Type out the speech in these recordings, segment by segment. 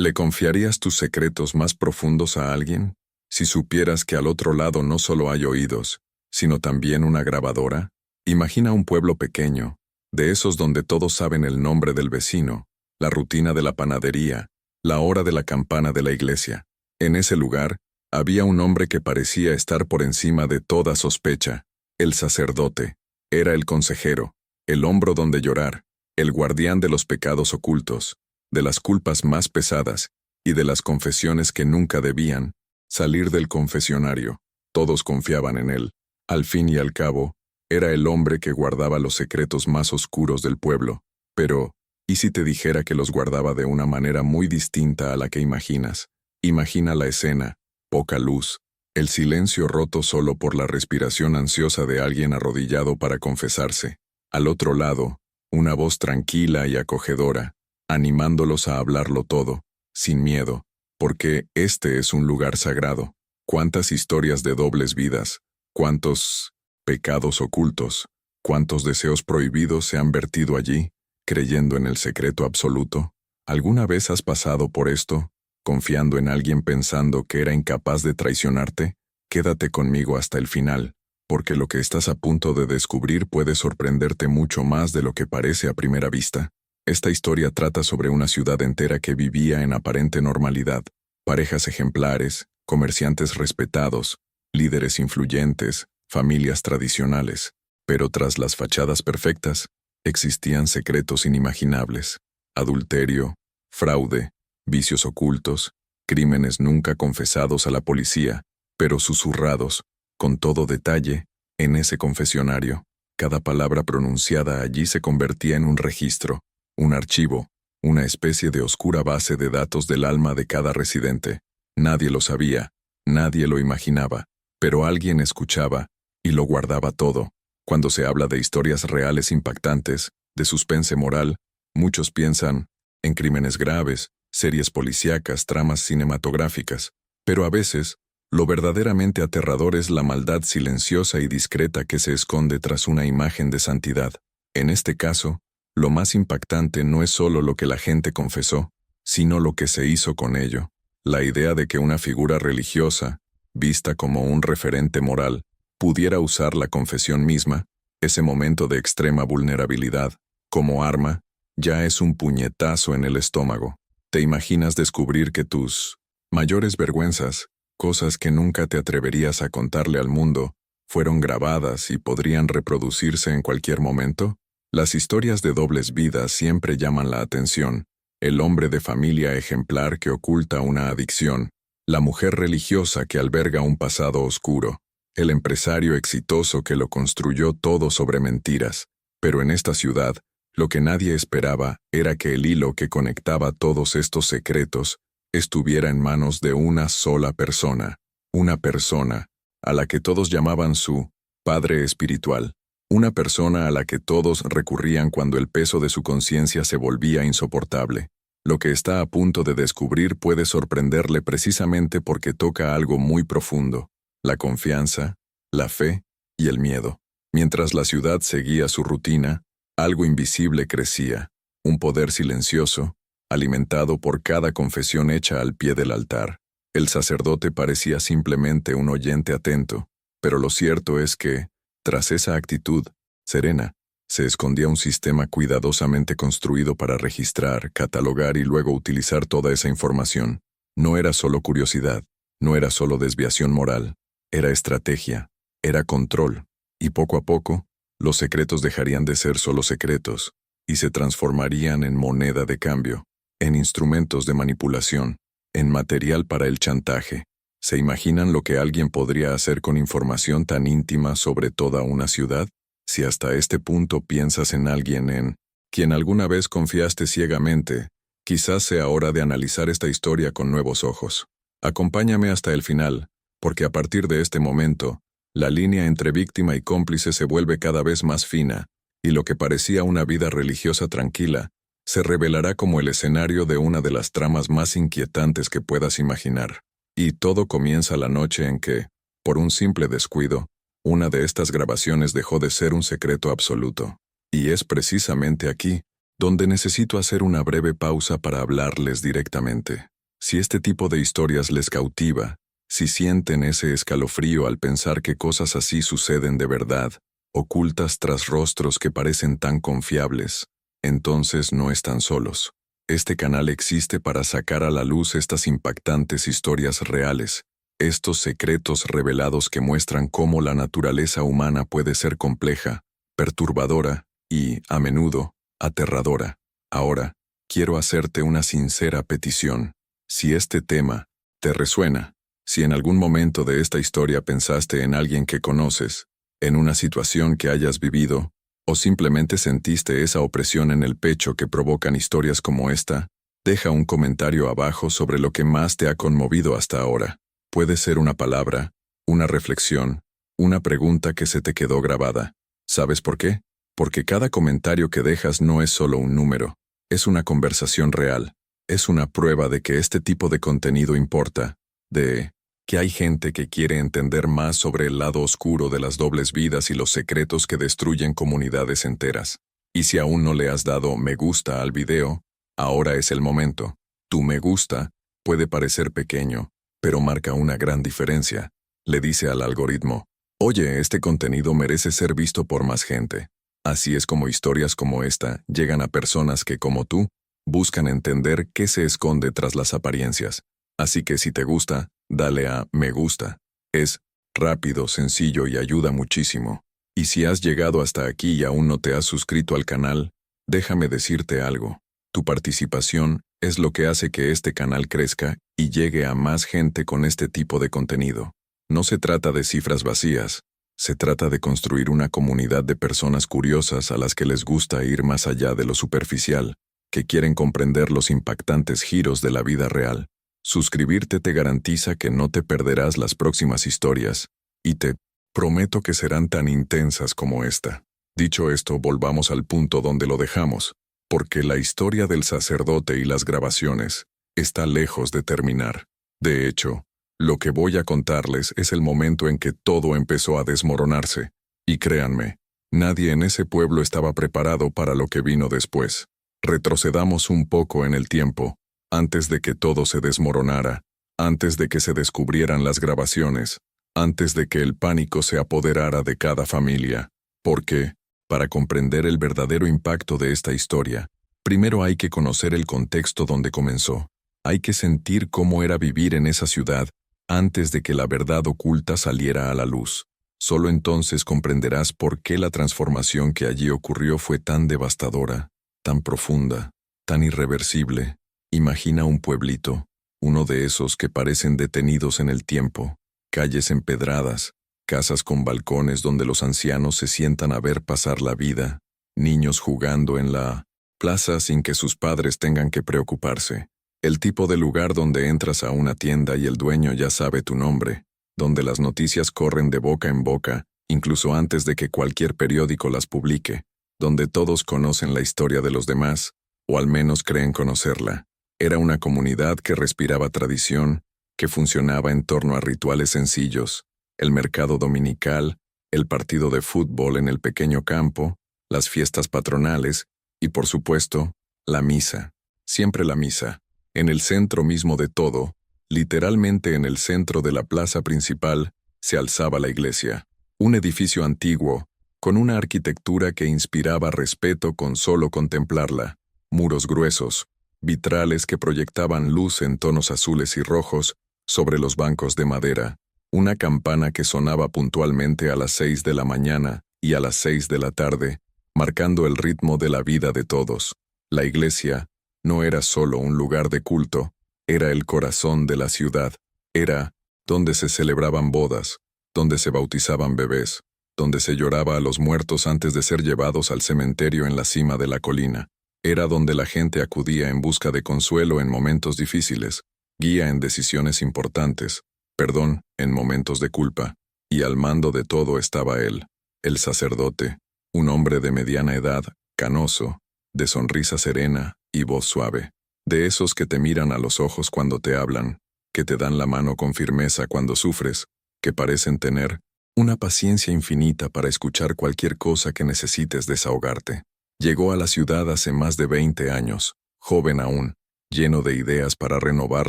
¿Le confiarías tus secretos más profundos a alguien? Si supieras que al otro lado no solo hay oídos, sino también una grabadora. Imagina un pueblo pequeño, de esos donde todos saben el nombre del vecino, la rutina de la panadería, la hora de la campana de la iglesia. En ese lugar, había un hombre que parecía estar por encima de toda sospecha, el sacerdote. Era el consejero, el hombro donde llorar, el guardián de los pecados ocultos, de las culpas más pesadas y de las confesiones que nunca debían salir del confesionario. Todos confiaban en él. Al fin y al cabo, era el hombre que guardaba los secretos más oscuros del pueblo. Pero, ¿y si te dijera que los guardaba de una manera muy distinta a la que imaginas? Imagina la escena, poca luz, el silencio roto solo por la respiración ansiosa de alguien arrodillado para confesarse. Al otro lado, una voz tranquila y acogedora, animándolos a hablarlo todo, sin miedo, porque este es un lugar sagrado. Cuántas historias de dobles vidas, cuántos pecados ocultos, cuántos deseos prohibidos se han vertido allí, creyendo en el secreto absoluto. ¿Alguna vez has pasado por esto, confiando en alguien pensando que era incapaz de traicionarte? Quédate conmigo hasta el final, porque lo que estás a punto de descubrir puede sorprenderte mucho más de lo que parece a primera vista. Esta historia trata sobre una ciudad entera que vivía en aparente normalidad, parejas ejemplares, comerciantes respetados, líderes influyentes, familias tradicionales. Pero tras las fachadas perfectas, existían secretos inimaginables: adulterio, fraude, vicios ocultos, crímenes nunca confesados a la policía, pero susurrados, con todo detalle, en ese confesionario. Cada palabra pronunciada allí se convertía en un registro, un archivo, una especie de oscura base de datos del alma de cada residente. Nadie lo sabía, nadie lo imaginaba, pero alguien escuchaba y lo guardaba todo. Cuando se habla de historias reales impactantes, de suspense moral, muchos piensan en crímenes graves, series policíacas, tramas cinematográficas, pero a veces, lo verdaderamente aterrador es la maldad silenciosa y discreta que se esconde tras una imagen de santidad. En este caso, lo más impactante no es solo lo que la gente confesó, sino lo que se hizo con ello. La idea de que una figura religiosa, vista como un referente moral, pudiera usar la confesión misma, ese momento de extrema vulnerabilidad, como arma, ya es un puñetazo en el estómago. ¿Te imaginas descubrir que tus mayores vergüenzas, cosas que nunca te atreverías a contarle al mundo, fueron grabadas y podrían reproducirse en cualquier momento? Las historias de dobles vidas siempre llaman la atención. El hombre de familia ejemplar que oculta una adicción, la mujer religiosa que alberga un pasado oscuro, el empresario exitoso que lo construyó todo sobre mentiras. Pero en esta ciudad, lo que nadie esperaba era que el hilo que conectaba todos estos secretos estuviera en manos de una sola persona, una persona a la que todos llamaban su padre espiritual. Una persona a la que todos recurrían cuando el peso de su conciencia se volvía insoportable. Lo que está a punto de descubrir puede sorprenderle precisamente porque toca algo muy profundo: la confianza, la fe y el miedo. Mientras la ciudad seguía su rutina, algo invisible crecía, un poder silencioso, alimentado por cada confesión hecha al pie del altar. El sacerdote parecía simplemente un oyente atento, pero lo cierto es que, tras esa actitud serena, se escondía un sistema cuidadosamente construido para registrar, catalogar y luego utilizar toda esa información. No era solo curiosidad, no era solo desviación moral, era estrategia, era control, y poco a poco, los secretos dejarían de ser solo secretos y se transformarían en moneda de cambio, en instrumentos de manipulación, en material para el chantaje. ¿Se imaginan lo que alguien podría hacer con información tan íntima sobre toda una ciudad? Si hasta este punto piensas en alguien en quien alguna vez confiaste ciegamente, quizás sea hora de analizar esta historia con nuevos ojos. Acompáñame hasta el final, porque a partir de este momento, la línea entre víctima y cómplice se vuelve cada vez más fina, y lo que parecía una vida religiosa tranquila, se revelará como el escenario de una de las tramas más inquietantes que puedas imaginar. Y todo comienza la noche en que, por un simple descuido, una de estas grabaciones dejó de ser un secreto absoluto. Y es precisamente aquí, donde necesito hacer una breve pausa para hablarles directamente. Si este tipo de historias les cautiva, si sienten ese escalofrío al pensar que cosas así suceden de verdad, ocultas tras rostros que parecen tan confiables, entonces no están solos. Este canal existe para sacar a la luz estas impactantes historias reales, estos secretos revelados que muestran cómo la naturaleza humana puede ser compleja, perturbadora y, a menudo, aterradora. Ahora, quiero hacerte una sincera petición. Si este tema te resuena, si en algún momento de esta historia pensaste en alguien que conoces, en una situación que hayas vivido, o simplemente sentiste esa opresión en el pecho que provocan historias como esta, deja un comentario abajo sobre lo que más te ha conmovido hasta ahora. Puede ser una palabra, una reflexión, una pregunta que se te quedó grabada. ¿Sabes por qué? Porque cada comentario que dejas no es solo un número, es una conversación real, es una prueba de que este tipo de contenido importa, de que hay gente que quiere entender más sobre el lado oscuro de las dobles vidas y los secretos que destruyen comunidades enteras. Y si aún no le has dado me gusta al video, ahora es el momento. Tu me gusta puede parecer pequeño, pero marca una gran diferencia. Le dice al algoritmo, oye, este contenido merece ser visto por más gente. Así es como historias como esta llegan a personas que, como tú, buscan entender qué se esconde tras las apariencias. Así que si te gusta, dale a me gusta. Es rápido, sencillo y ayuda muchísimo. Y si has llegado hasta aquí y aún no te has suscrito al canal, déjame decirte algo. Tu participación es lo que hace que este canal crezca y llegue a más gente con este tipo de contenido. No se trata de cifras vacías, se trata de construir una comunidad de personas curiosas a las que les gusta ir más allá de lo superficial, que quieren comprender los impactantes giros de la vida real. Suscribirte te garantiza que no te perderás las próximas historias, y te prometo que serán tan intensas como esta. Dicho esto, volvamos al punto donde lo dejamos, porque la historia del sacerdote y las grabaciones está lejos de terminar. De hecho, lo que voy a contarles es el momento en que todo empezó a desmoronarse, y créanme, nadie en ese pueblo estaba preparado para lo que vino después. Retrocedamos un poco en el tiempo, antes de que todo se desmoronara, antes de que se descubrieran las grabaciones, antes de que el pánico se apoderara de cada familia. Porque, para comprender el verdadero impacto de esta historia, primero hay que conocer el contexto donde comenzó. Hay que sentir cómo era vivir en esa ciudad antes de que la verdad oculta saliera a la luz. Solo entonces comprenderás por qué la transformación que allí ocurrió fue tan devastadora, tan profunda, tan irreversible. Imagina un pueblito, uno de esos que parecen detenidos en el tiempo, calles empedradas, casas con balcones donde los ancianos se sientan a ver pasar la vida, niños jugando en la plaza sin que sus padres tengan que preocuparse. El tipo de lugar donde entras a una tienda y el dueño ya sabe tu nombre, donde las noticias corren de boca en boca, incluso antes de que cualquier periódico las publique, donde todos conocen la historia de los demás, o al menos creen conocerla. Era una comunidad que respiraba tradición, que funcionaba en torno a rituales sencillos, el mercado dominical, el partido de fútbol en el pequeño campo, las fiestas patronales y, por supuesto, la misa. Siempre la misa. En el centro mismo de todo, literalmente en el centro de la plaza principal, se alzaba la iglesia. Un edificio antiguo, con una arquitectura que inspiraba respeto con solo contemplarla. Muros gruesos, vitrales que proyectaban luz en tonos azules y rojos sobre los bancos de madera, una campana que sonaba puntualmente a las 6 de la mañana y a las 6 de la tarde, marcando el ritmo de la vida de todos. La iglesia no era solo un lugar de culto, era el corazón de la ciudad, era donde se celebraban bodas, donde se bautizaban bebés, donde se lloraba a los muertos antes de ser llevados al cementerio en la cima de la colina. Era donde la gente acudía en busca de consuelo en momentos difíciles, guía en decisiones importantes, perdón en momentos de culpa, y al mando de todo estaba él, el sacerdote, un hombre de mediana edad, canoso, de sonrisa serena y voz suave, de esos que te miran a los ojos cuando te hablan, que te dan la mano con firmeza cuando sufres, que parecen tener una paciencia infinita para escuchar cualquier cosa que necesites desahogarte. Llegó a la ciudad hace más de 20 años, joven aún, lleno de ideas para renovar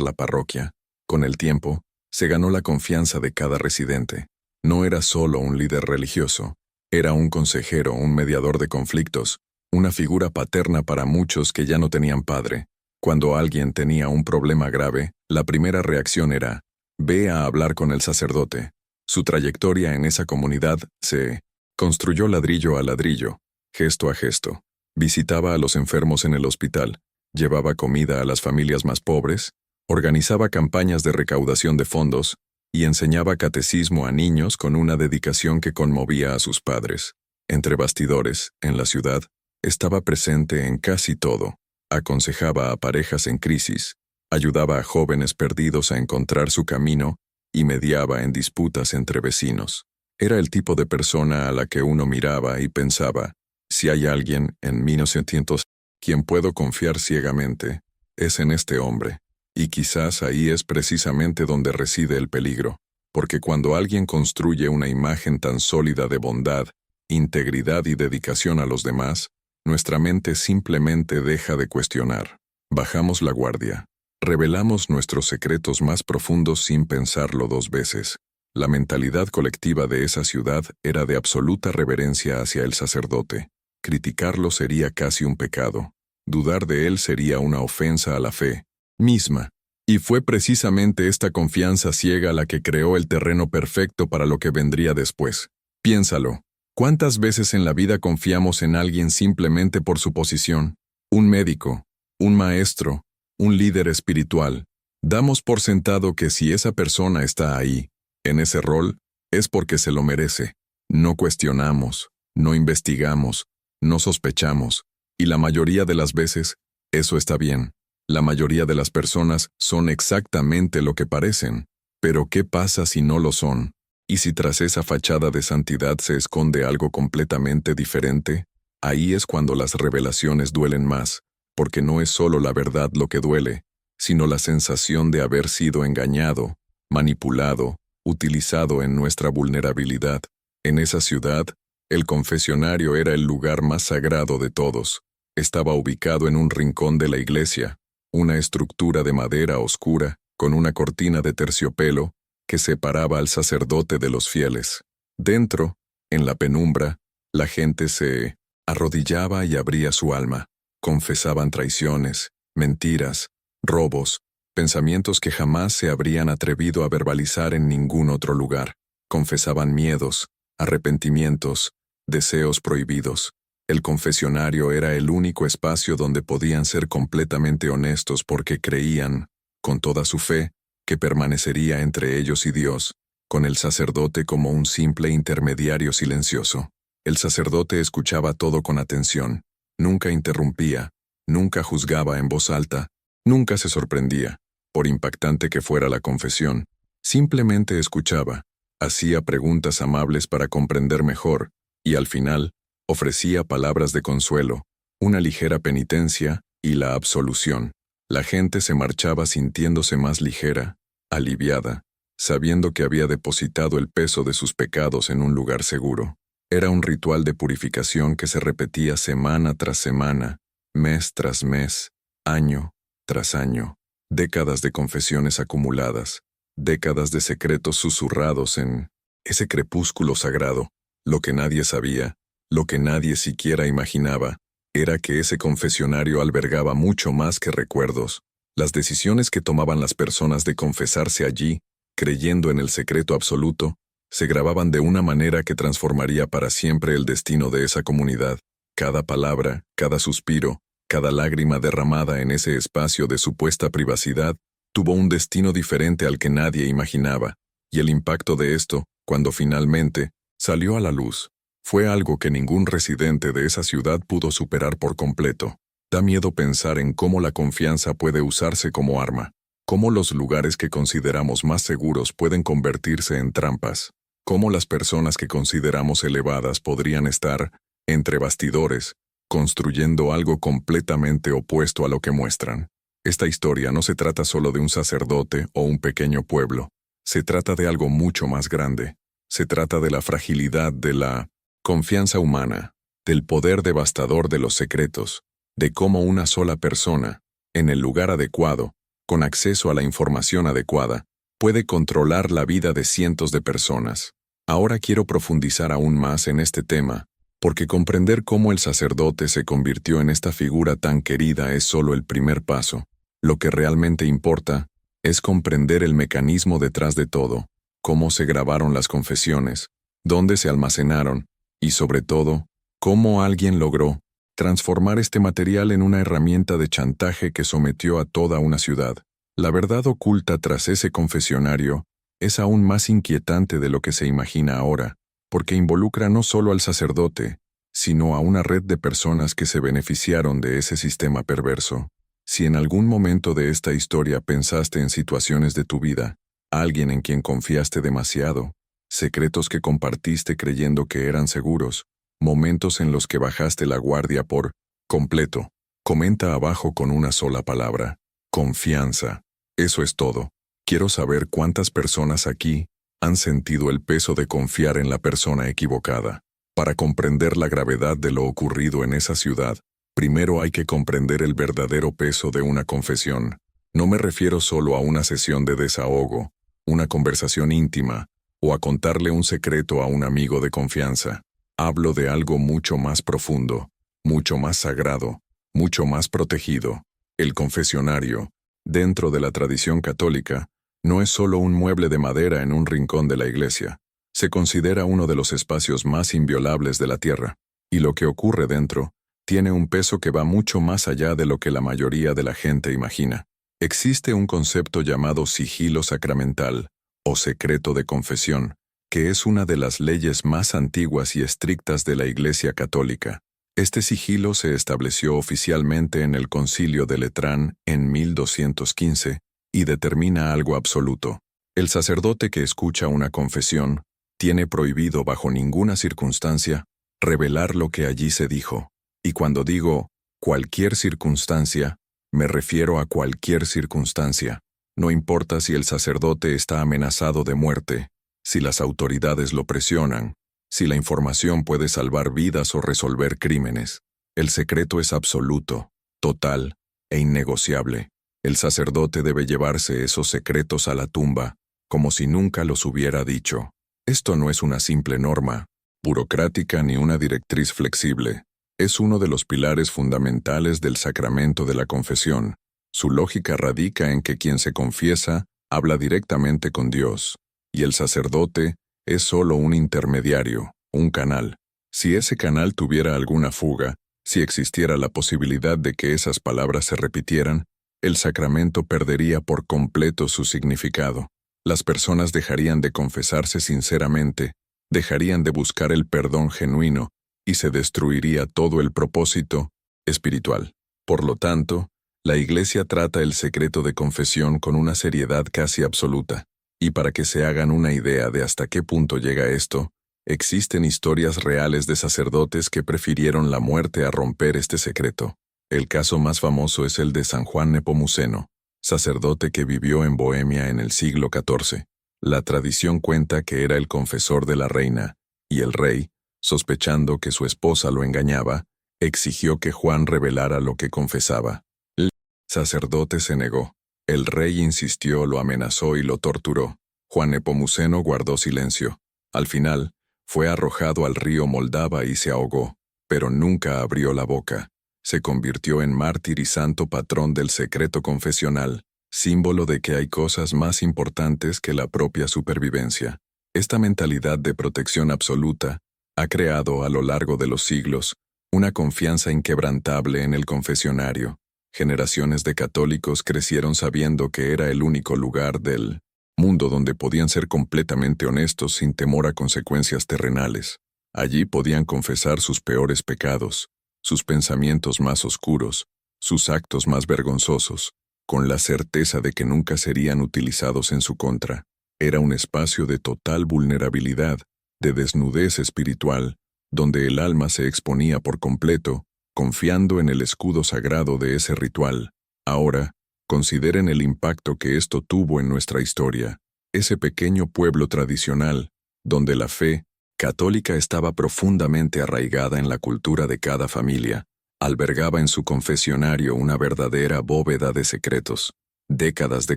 la parroquia. Con el tiempo, se ganó la confianza de cada residente. No era solo un líder religioso, era un consejero, un mediador de conflictos, una figura paterna para muchos que ya no tenían padre. Cuando alguien tenía un problema grave, la primera reacción era: ve a hablar con el sacerdote. Su trayectoria en esa comunidad se construyó ladrillo a ladrillo, gesto a gesto. Visitaba a los enfermos en el hospital, llevaba comida a las familias más pobres, organizaba campañas de recaudación de fondos y enseñaba catecismo a niños con una dedicación que conmovía a sus padres. Entre bastidores, en la ciudad, estaba presente en casi todo. Aconsejaba a parejas en crisis, ayudaba a jóvenes perdidos a encontrar su camino y mediaba en disputas entre vecinos. Era el tipo de persona a la que uno miraba y pensaba: si hay alguien en 1900 quien puedo confiar ciegamente, es en este hombre. Y quizás ahí es precisamente donde reside el peligro, porque cuando alguien construye una imagen tan sólida de bondad, integridad y dedicación a los demás, nuestra mente simplemente deja de cuestionar. Bajamos la guardia. Revelamos nuestros secretos más profundos sin pensarlo dos veces. La mentalidad colectiva de esa ciudad era de absoluta reverencia hacia el sacerdote. Criticarlo sería casi un pecado. Dudar de él sería una ofensa a la fe misma. Y fue precisamente esta confianza ciega la que creó el terreno perfecto para lo que vendría después. Piénsalo. ¿Cuántas veces en la vida confiamos en alguien simplemente por su posición? Un médico, un maestro, un líder espiritual. Damos por sentado que si esa persona está ahí, en ese rol, es porque se lo merece. No cuestionamos, no investigamos, no sospechamos, y la mayoría de las veces, eso está bien. La mayoría de las personas son exactamente lo que parecen. Pero ¿qué pasa si no lo son? ¿Y si tras esa fachada de santidad se esconde algo completamente diferente? Ahí es cuando las revelaciones duelen más, porque no es solo la verdad lo que duele, sino la sensación de haber sido engañado, manipulado, utilizado en nuestra vulnerabilidad. En esa ciudad, el confesionario era el lugar más sagrado de todos. Estaba ubicado en un rincón de la iglesia, una estructura de madera oscura, con una cortina de terciopelo, que separaba al sacerdote de los fieles. Dentro, en la penumbra, la gente se arrodillaba y abría su alma. Confesaban traiciones, mentiras, robos, pensamientos que jamás se habrían atrevido a verbalizar en ningún otro lugar. Confesaban miedos, arrepentimientos, deseos prohibidos. El confesionario era el único espacio donde podían ser completamente honestos porque creían, con toda su fe, que permanecería entre ellos y Dios, con el sacerdote como un simple intermediario silencioso. El sacerdote escuchaba todo con atención, nunca interrumpía, nunca juzgaba en voz alta, nunca se sorprendía, por impactante que fuera la confesión. Simplemente escuchaba, hacía preguntas amables para comprender mejor, y al final, ofrecía palabras de consuelo, una ligera penitencia y la absolución. La gente se marchaba sintiéndose más ligera, aliviada, sabiendo que había depositado el peso de sus pecados en un lugar seguro. Era un ritual de purificación que se repetía semana tras semana, mes tras mes, año tras año. Décadas de confesiones acumuladas, décadas de secretos susurrados en ese crepúsculo sagrado. Lo que nadie sabía, lo que nadie siquiera imaginaba, era que ese confesionario albergaba mucho más que recuerdos. Las decisiones que tomaban las personas de confesarse allí, creyendo en el secreto absoluto, se grababan de una manera que transformaría para siempre el destino de esa comunidad. Cada palabra, cada suspiro, cada lágrima derramada en ese espacio de supuesta privacidad, tuvo un destino diferente al que nadie imaginaba, y el impacto de esto, cuando finalmente salió a la luz, fue algo que ningún residente de esa ciudad pudo superar por completo. Da miedo pensar en cómo la confianza puede usarse como arma, cómo los lugares que consideramos más seguros pueden convertirse en trampas, cómo las personas que consideramos elevadas podrían estar, entre bastidores, construyendo algo completamente opuesto a lo que muestran. Esta historia no se trata solo de un sacerdote o un pequeño pueblo, se trata de algo mucho más grande. Se trata de la fragilidad de la confianza humana, del poder devastador de los secretos, de cómo una sola persona, en el lugar adecuado, con acceso a la información adecuada, puede controlar la vida de cientos de personas. Ahora quiero profundizar aún más en este tema, porque comprender cómo el sacerdote se convirtió en esta figura tan querida es solo el primer paso. Lo que realmente importa es comprender el mecanismo detrás de todo, cómo se grabaron las confesiones, dónde se almacenaron, y sobre todo, cómo alguien logró transformar este material en una herramienta de chantaje que sometió a toda una ciudad. La verdad oculta tras ese confesionario es aún más inquietante de lo que se imagina ahora, porque involucra no solo al sacerdote, sino a una red de personas que se beneficiaron de ese sistema perverso. Si en algún momento de esta historia pensaste en situaciones de tu vida, alguien en quien confiaste demasiado, secretos que compartiste creyendo que eran seguros, momentos en los que bajaste la guardia por completo, comenta abajo con una sola palabra: confianza. Eso es todo. Quiero saber cuántas personas aquí han sentido el peso de confiar en la persona equivocada. Para comprender la gravedad de lo ocurrido en esa ciudad, primero hay que comprender el verdadero peso de una confesión. No me refiero solo a una sesión de desahogo, una conversación íntima, o a contarle un secreto a un amigo de confianza. Hablo de algo mucho más profundo, mucho más sagrado, mucho más protegido. El confesionario, dentro de la tradición católica, no es solo un mueble de madera en un rincón de la iglesia. Se considera uno de los espacios más inviolables de la tierra, y lo que ocurre dentro tiene un peso que va mucho más allá de lo que la mayoría de la gente imagina. Existe un concepto llamado sigilo sacramental, o secreto de confesión, que es una de las leyes más antiguas y estrictas de la Iglesia Católica. Este sigilo se estableció oficialmente en el Concilio de Letrán en 1215 y determina algo absoluto. El sacerdote que escucha una confesión tiene prohibido bajo ninguna circunstancia revelar lo que allí se dijo. Y cuando digo cualquier circunstancia, me refiero a cualquier circunstancia. No importa si el sacerdote está amenazado de muerte, si las autoridades lo presionan, si la información puede salvar vidas o resolver crímenes. El secreto es absoluto, total e innegociable. El sacerdote debe llevarse esos secretos a la tumba, como si nunca los hubiera dicho. Esto no es una simple norma burocrática ni una directriz flexible. Es uno de los pilares fundamentales del sacramento de la confesión. Su lógica radica en que quien se confiesa habla directamente con Dios, y el sacerdote es solo un intermediario, un canal. Si ese canal tuviera alguna fuga, si existiera la posibilidad de que esas palabras se repitieran, el sacramento perdería por completo su significado. Las personas dejarían de confesarse sinceramente, dejarían de buscar el perdón genuino, y se destruiría todo el propósito espiritual. Por lo tanto, la Iglesia trata el secreto de confesión con una seriedad casi absoluta. Y para que se hagan una idea de hasta qué punto llega esto, existen historias reales de sacerdotes que prefirieron la muerte a romper este secreto. El caso más famoso es el de San Juan Nepomuceno, sacerdote que vivió en Bohemia en el siglo XIV. La tradición cuenta que era el confesor de la reina, y el rey, sospechando que su esposa lo engañaba, exigió que Juan revelara lo que confesaba. El sacerdote se negó. El rey insistió, lo amenazó y lo torturó. Juan Nepomuceno guardó silencio. Al final, fue arrojado al río Moldava y se ahogó, pero nunca abrió la boca. Se convirtió en mártir y santo patrón del secreto confesional, símbolo de que hay cosas más importantes que la propia supervivencia. Esta mentalidad de protección absoluta ha creado a lo largo de los siglos una confianza inquebrantable en el confesionario. Generaciones de católicos crecieron sabiendo que era el único lugar del mundo donde podían ser completamente honestos sin temor a consecuencias terrenales. Allí podían confesar sus peores pecados, sus pensamientos más oscuros, sus actos más vergonzosos, con la certeza de que nunca serían utilizados en su contra. Era un espacio de total vulnerabilidad, de desnudez espiritual, donde el alma se exponía por completo, confiando en el escudo sagrado de ese ritual. Ahora, consideren el impacto que esto tuvo en nuestra historia. Ese pequeño pueblo tradicional, donde la fe católica estaba profundamente arraigada en la cultura de cada familia. Albergaba en su confesionario una verdadera bóveda de secretos, décadas de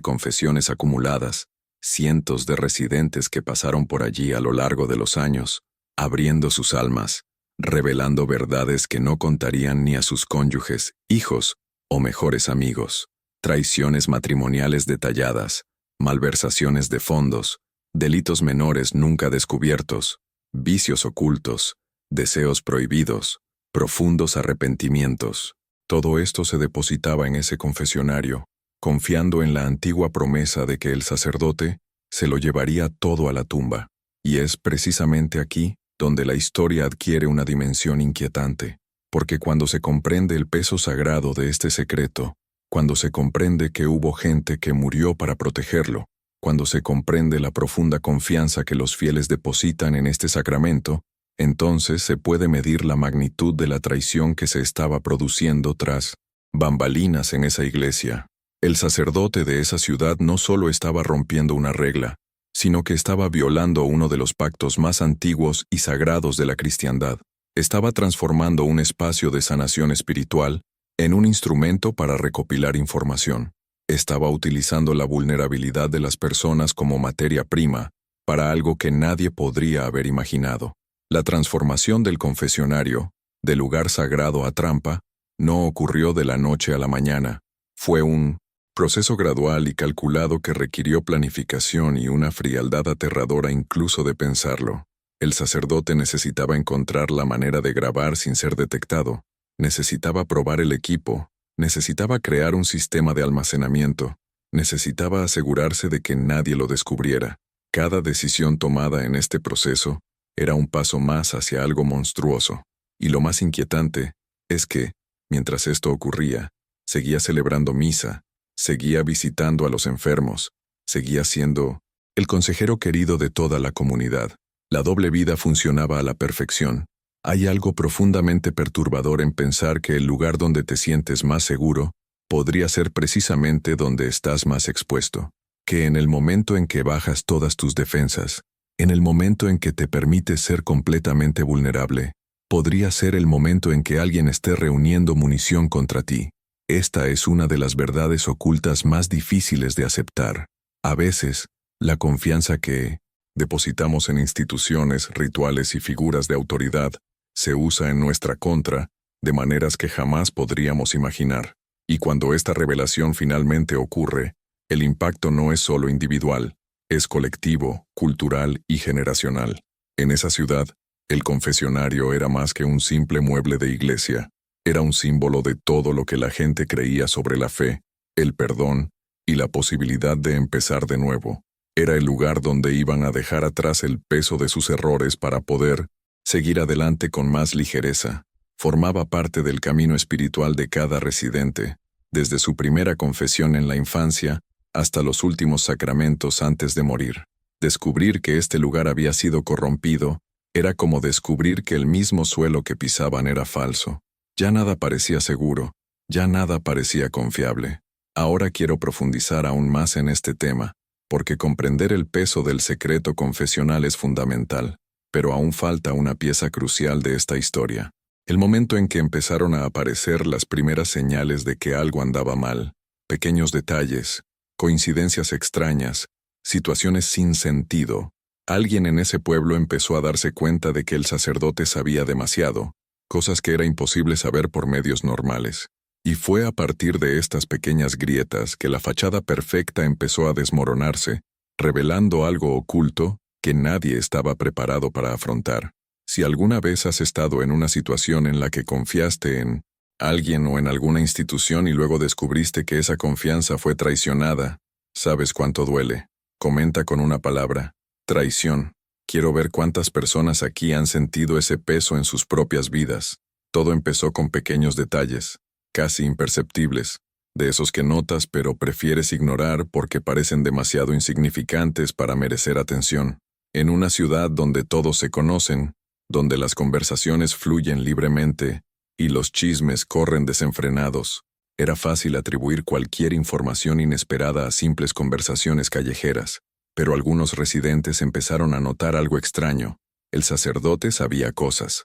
confesiones acumuladas, cientos de residentes que pasaron por allí a lo largo de los años, abriendo sus almas, revelando verdades que no contarían ni a sus cónyuges, hijos o mejores amigos, traiciones matrimoniales detalladas, malversaciones de fondos, delitos menores nunca descubiertos, vicios ocultos, deseos prohibidos, profundos arrepentimientos. Todo esto se depositaba en ese confesionario, confiando en la antigua promesa de que el sacerdote se lo llevaría todo a la tumba. Y es precisamente aquí donde la historia adquiere una dimensión inquietante, porque cuando se comprende el peso sagrado de este secreto, cuando se comprende que hubo gente que murió para protegerlo, cuando se comprende la profunda confianza que los fieles depositan en este sacramento, entonces se puede medir la magnitud de la traición que se estaba produciendo tras bambalinas en esa iglesia. El sacerdote de esa ciudad no solo estaba rompiendo una regla, sino que estaba violando uno de los pactos más antiguos y sagrados de la cristiandad. Estaba transformando un espacio de sanación espiritual en un instrumento para recopilar información. Estaba utilizando la vulnerabilidad de las personas como materia prima para algo que nadie podría haber imaginado. La transformación del confesionario, de lugar sagrado a trampa, no ocurrió de la noche a la mañana. Fue un proceso gradual y calculado que requirió planificación y una frialdad aterradora incluso de pensarlo. El sacerdote necesitaba encontrar la manera de grabar sin ser detectado, necesitaba probar el equipo, necesitaba crear un sistema de almacenamiento, necesitaba asegurarse de que nadie lo descubriera. Cada decisión tomada en este proceso era un paso más hacia algo monstruoso. Y lo más inquietante es que, mientras esto ocurría, seguía celebrando misa, seguía visitando a los enfermos, seguía siendo el consejero querido de toda la comunidad. La doble vida funcionaba a la perfección. Hay algo profundamente perturbador en pensar que el lugar donde te sientes más seguro podría ser precisamente donde estás más expuesto, que en el momento en que bajas todas tus defensas, en el momento en que te permites ser completamente vulnerable, podría ser el momento en que alguien esté reuniendo munición contra ti. Esta es una de las verdades ocultas más difíciles de aceptar. A veces, la confianza que depositamos en instituciones, rituales y figuras de autoridad se usa en nuestra contra de maneras que jamás podríamos imaginar. Y cuando esta revelación finalmente ocurre, el impacto no es solo individual, es colectivo, cultural y generacional. En esa ciudad, el confesionario era más que un simple mueble de iglesia. Era un símbolo de todo lo que la gente creía sobre la fe, el perdón y la posibilidad de empezar de nuevo. Era el lugar donde iban a dejar atrás el peso de sus errores para poder seguir adelante con más ligereza. Formaba parte del camino espiritual de cada residente, desde su primera confesión en la infancia hasta los últimos sacramentos antes de morir. Descubrir que este lugar había sido corrompido era como descubrir que el mismo suelo que pisaban era falso. Ya nada parecía seguro, ya nada parecía confiable. Ahora quiero profundizar aún más en este tema, porque comprender el peso del secreto confesional es fundamental, pero aún falta una pieza crucial de esta historia. El momento en que empezaron a aparecer las primeras señales de que algo andaba mal, pequeños detalles, coincidencias extrañas, situaciones sin sentido. Alguien en ese pueblo empezó a darse cuenta de que el sacerdote sabía demasiado, cosas que era imposible saber por medios normales. Y fue a partir de estas pequeñas grietas que la fachada perfecta empezó a desmoronarse, revelando algo oculto que nadie estaba preparado para afrontar. Si alguna vez has estado en una situación en la que confiaste en alguien o en alguna institución y luego descubriste que esa confianza fue traicionada, sabes cuánto duele. Comenta con una palabra: traición. Quiero ver cuántas personas aquí han sentido ese peso en sus propias vidas. Todo empezó con pequeños detalles, casi imperceptibles, de esos que notas pero prefieres ignorar porque parecen demasiado insignificantes para merecer atención. En una ciudad donde todos se conocen, donde las conversaciones fluyen libremente y los chismes corren desenfrenados, era fácil atribuir cualquier información inesperada a simples conversaciones callejeras. Pero algunos residentes empezaron a notar algo extraño. El sacerdote sabía cosas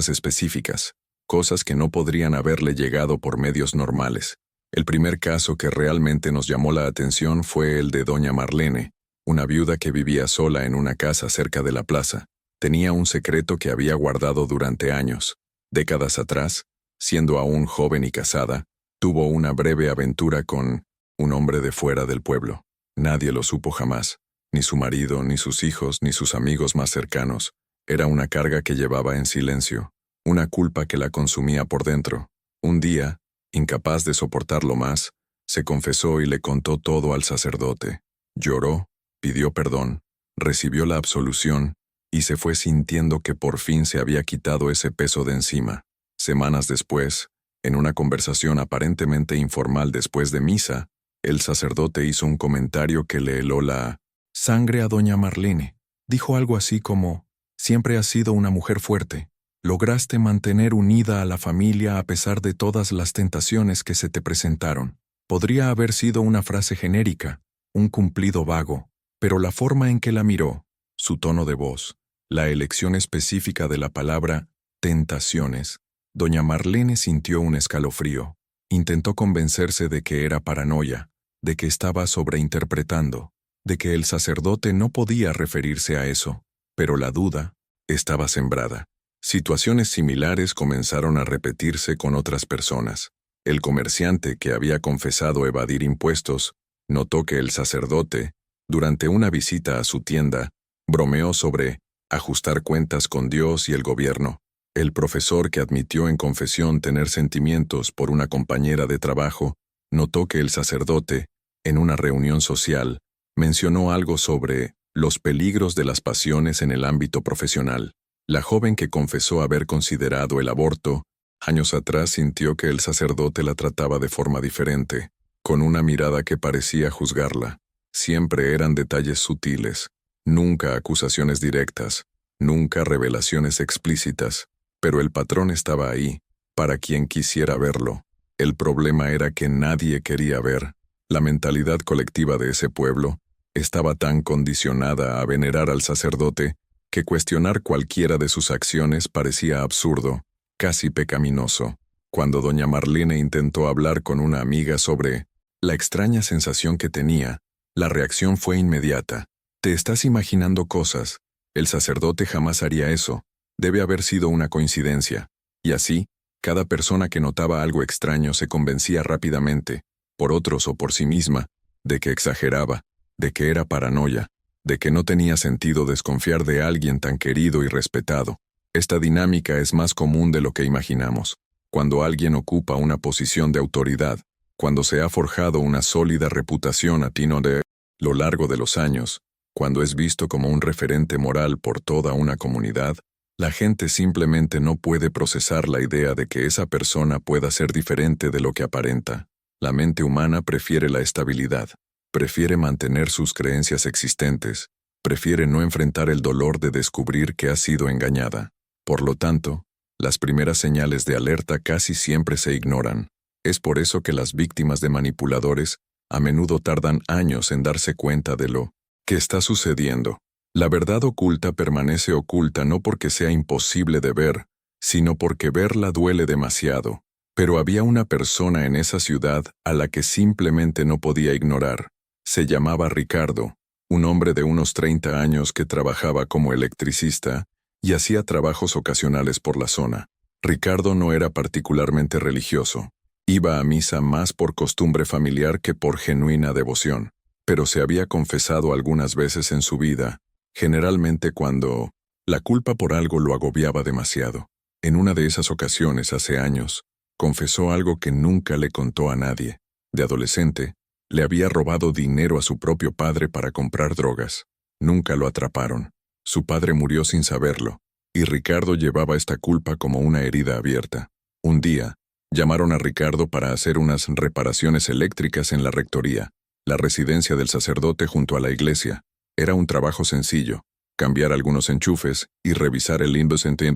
específicas, cosas que no podrían haberle llegado por medios normales. El primer caso que realmente nos llamó la atención fue el de doña Marlene, una viuda que vivía sola en una casa cerca de la plaza. Tenía un secreto que había guardado durante años. Décadas atrás, siendo aún joven y casada, tuvo una breve aventura con un hombre de fuera del pueblo. Nadie lo supo jamás, ni su marido, ni sus hijos, ni sus amigos más cercanos. Era una carga que llevaba en silencio, una culpa que la consumía por dentro. Un día, incapaz de soportarlo más, se confesó y le contó todo al sacerdote. Lloró, pidió perdón, recibió la absolución y se fue sintiendo que por fin se había quitado ese peso de encima. Semanas después, en una conversación aparentemente informal después de misa, el sacerdote hizo un comentario que le heló la sangre a doña Marlene. Dijo algo así como: «Siempre has sido una mujer fuerte. Lograste mantener unida a la familia a pesar de todas las tentaciones que se te presentaron». Podría haber sido una frase genérica, un cumplido vago, pero la forma en que la miró, su tono de voz, la elección específica de la palabra tentaciones, doña Marlene sintió un escalofrío. Intentó convencerse de que era paranoia, de que estaba sobreinterpretando, de que el sacerdote no podía referirse a eso, pero la duda estaba sembrada. Situaciones similares comenzaron a repetirse con otras personas. El comerciante que había confesado evadir impuestos notó que el sacerdote, durante una visita a su tienda, bromeó sobre ajustar cuentas con Dios y el gobierno. El profesor que admitió en confesión tener sentimientos por una compañera de trabajo notó que el sacerdote, en una reunión social, mencionó algo sobre los peligros de las pasiones en el ámbito profesional. La joven que confesó haber considerado el aborto, años atrás sintió que el sacerdote la trataba de forma diferente, con una mirada que parecía juzgarla. Siempre eran detalles sutiles, nunca acusaciones directas, nunca revelaciones explícitas, pero el patrón estaba ahí, para quien quisiera verlo. El problema era que nadie quería ver. La mentalidad colectiva de ese pueblo estaba tan condicionada a venerar al sacerdote que cuestionar cualquiera de sus acciones parecía absurdo, casi pecaminoso. Cuando doña Marlene intentó hablar con una amiga sobre la extraña sensación que tenía, la reacción fue inmediata. «Te estás imaginando cosas. El sacerdote jamás haría eso. Debe haber sido una coincidencia». Y así, cada persona que notaba algo extraño se convencía rápidamente, por otros o por sí misma, de que exageraba, de que era paranoia, de que no tenía sentido desconfiar de alguien tan querido y respetado. Esta dinámica es más común de lo que imaginamos. Cuando alguien ocupa una posición de autoridad, cuando se ha forjado una sólida reputación a tino de lo largo de los años, cuando es visto como un referente moral por toda una comunidad, la gente simplemente no puede procesar la idea de que esa persona pueda ser diferente de lo que aparenta. La mente humana prefiere la estabilidad, prefiere mantener sus creencias existentes, prefiere no enfrentar el dolor de descubrir que ha sido engañada. Por lo tanto, las primeras señales de alerta casi siempre se ignoran. Es por eso que las víctimas de manipuladores a menudo tardan años en darse cuenta de lo que está sucediendo. La verdad oculta permanece oculta no porque sea imposible de ver, sino porque verla duele demasiado. Pero había una persona en esa ciudad a la que simplemente no podía ignorar. Se llamaba Ricardo, un hombre de unos 30 años que trabajaba como electricista y hacía trabajos ocasionales por la zona. Ricardo no era particularmente religioso. Iba a misa más por costumbre familiar que por genuina devoción, pero se había confesado algunas veces en su vida, generalmente cuando la culpa por algo lo agobiaba demasiado. En una de esas ocasiones, hace años, confesó algo que nunca le contó a nadie. De adolescente, le había robado dinero a su propio padre para comprar drogas. Nunca lo atraparon. Su padre murió sin saberlo, y Ricardo llevaba esta culpa como una herida abierta. Un día, llamaron a Ricardo para hacer unas reparaciones eléctricas en la rectoría, la residencia del sacerdote junto a la iglesia. Era un trabajo sencillo, cambiar algunos enchufes y revisar el indecente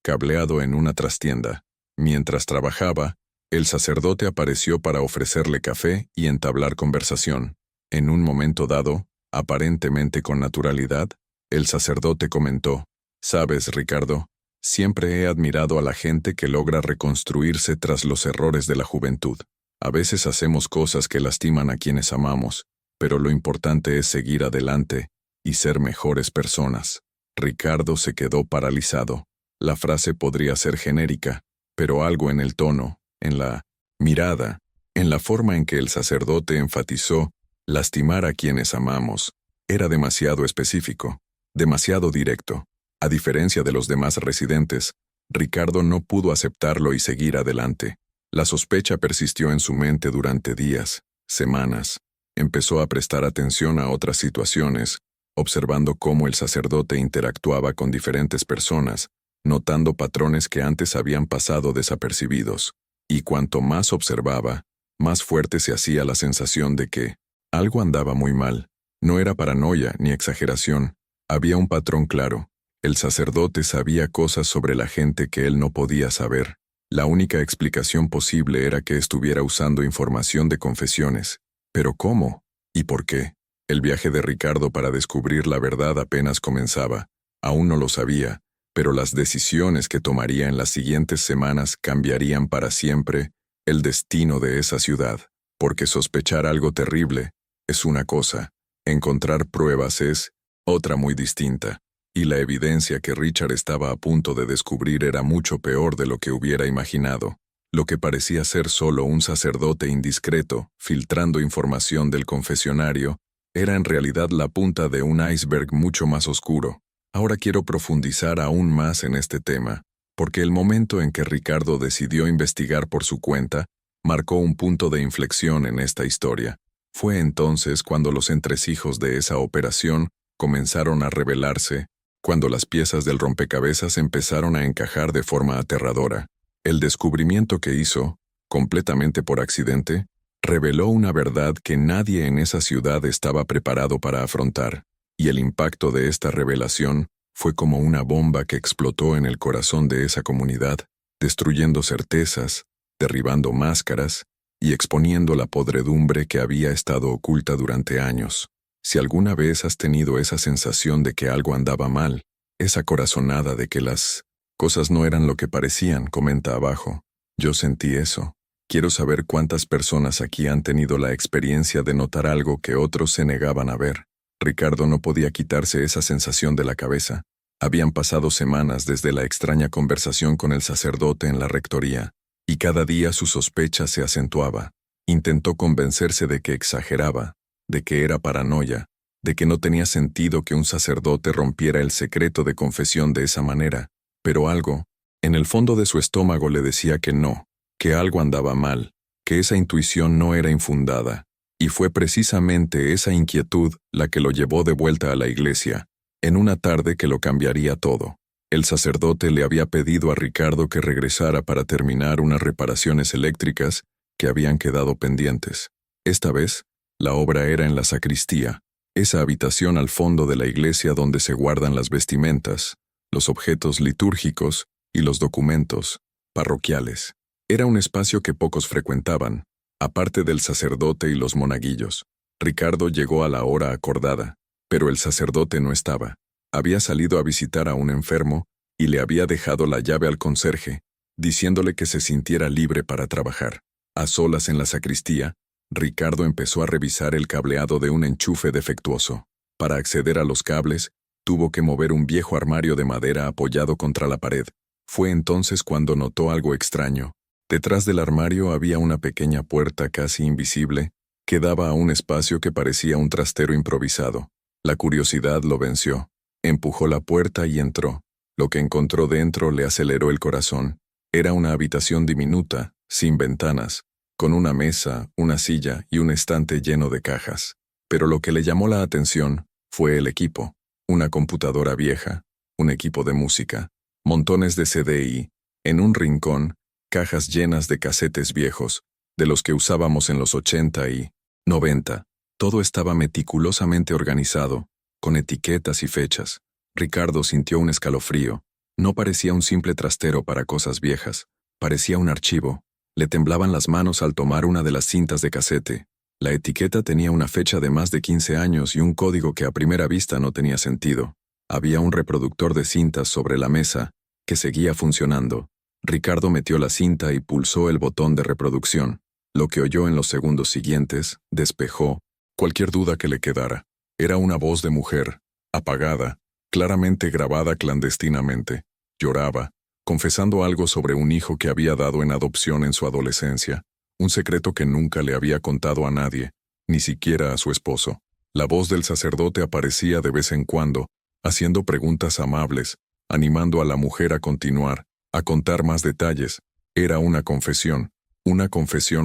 cableado en una trastienda. Mientras trabajaba, el sacerdote apareció para ofrecerle café y entablar conversación. En un momento dado, aparentemente con naturalidad, el sacerdote comentó: Sabes, Ricardo, siempre he admirado a la gente que logra reconstruirse tras los errores de la juventud. A veces hacemos cosas que lastiman a quienes amamos, pero lo importante es seguir adelante y ser mejores personas. Ricardo se quedó paralizado. La frase podría ser genérica, pero algo en el tono, en la mirada, en la forma en que el sacerdote enfatizó lastimar a quienes amamos, era demasiado específico, demasiado directo. A diferencia de los demás residentes, Ricardo no pudo aceptarlo y seguir adelante. La sospecha persistió en su mente durante días, semanas. Empezó a prestar atención a otras situaciones, observando cómo el sacerdote interactuaba con diferentes personas, notando patrones que antes habían pasado desapercibidos. Y cuanto más observaba, más fuerte se hacía la sensación de que algo andaba muy mal. No era paranoia ni exageración, había un patrón claro. El sacerdote sabía cosas sobre la gente que él no podía saber. La única explicación posible era que estuviera usando información de confesiones. ¿Pero cómo? ¿Y por qué? El viaje de Ricardo para descubrir la verdad apenas comenzaba. Aún no lo sabía, pero las decisiones que tomaría en las siguientes semanas cambiarían para siempre el destino de esa ciudad. Porque sospechar algo terrible es una cosa, encontrar pruebas es otra muy distinta. Y la evidencia que Richard estaba a punto de descubrir era mucho peor de lo que hubiera imaginado. Lo que parecía ser solo un sacerdote indiscreto, filtrando información del confesionario, era en realidad la punta de un iceberg mucho más oscuro. Ahora quiero profundizar aún más en este tema, porque el momento en que Ricardo decidió investigar por su cuenta, marcó un punto de inflexión en esta historia. Fue entonces cuando los entresijos de esa operación comenzaron a revelarse, cuando las piezas del rompecabezas empezaron a encajar de forma aterradora. El descubrimiento que hizo, completamente por accidente, reveló una verdad que nadie en esa ciudad estaba preparado para afrontar, y el impacto de esta revelación fue como una bomba que explotó en el corazón de esa comunidad, destruyendo certezas, derribando máscaras y exponiendo la podredumbre que había estado oculta durante años. Si alguna vez has tenido esa sensación de que algo andaba mal, esa corazonada de que las cosas no eran lo que parecían, comenta abajo. Yo sentí eso. Quiero saber cuántas personas aquí han tenido la experiencia de notar algo que otros se negaban a ver. Ricardo no podía quitarse esa sensación de la cabeza. Habían pasado semanas desde la extraña conversación con el sacerdote en la rectoría, y cada día su sospecha se acentuaba. Intentó convencerse de que exageraba, de que era paranoia, de que no tenía sentido que un sacerdote rompiera el secreto de confesión de esa manera, pero algo, en el fondo de su estómago le decía que no, que algo andaba mal, que esa intuición no era infundada, y fue precisamente esa inquietud la que lo llevó de vuelta a la iglesia, en una tarde que lo cambiaría todo. El sacerdote le había pedido a Ricardo que regresara para terminar unas reparaciones eléctricas que habían quedado pendientes. Esta vez, la obra era en la sacristía, esa habitación al fondo de la iglesia donde se guardan las vestimentas, los objetos litúrgicos y los documentos parroquiales. Era un espacio que pocos frecuentaban, aparte del sacerdote y los monaguillos. Ricardo llegó a la hora acordada, pero el sacerdote no estaba. Había salido a visitar a un enfermo y le había dejado la llave al conserje, diciéndole que se sintiera libre para trabajar. A solas en la sacristía, Ricardo empezó a revisar el cableado de un enchufe defectuoso. Para acceder a los cables, tuvo que mover un viejo armario de madera apoyado contra la pared. Fue entonces cuando notó algo extraño. Detrás del armario había una pequeña puerta casi invisible que daba a un espacio que parecía un trastero improvisado. La curiosidad lo venció. Empujó la puerta y entró. Lo que encontró dentro le aceleró el corazón. Era una habitación diminuta, sin ventanas, con una mesa, una silla y un estante lleno de cajas. Pero lo que le llamó la atención fue el equipo. Una computadora vieja, un equipo de música, montones de CD y, en un rincón, cajas llenas de casetes viejos, de los que usábamos en los 80 y 90. Todo estaba meticulosamente organizado, con etiquetas y fechas. Ricardo sintió un escalofrío. No parecía un simple trastero para cosas viejas, parecía un archivo. Le temblaban las manos al tomar una de las cintas de casete. La etiqueta tenía una fecha de más de 15 años y un código que a primera vista no tenía sentido. Había un reproductor de cintas sobre la mesa que seguía funcionando. Ricardo metió la cinta y pulsó el botón de reproducción. Lo que oyó en los segundos siguientes despejó cualquier duda que le quedara. Era una voz de mujer, apagada, claramente grabada clandestinamente. Lloraba, confesando algo sobre un hijo que había dado en adopción en su adolescencia, un secreto que nunca le había contado a nadie, ni siquiera a su esposo. La voz del sacerdote aparecía de vez en cuando, haciendo preguntas amables, animando a la mujer a continuar, a contar más detalles. Era una confesión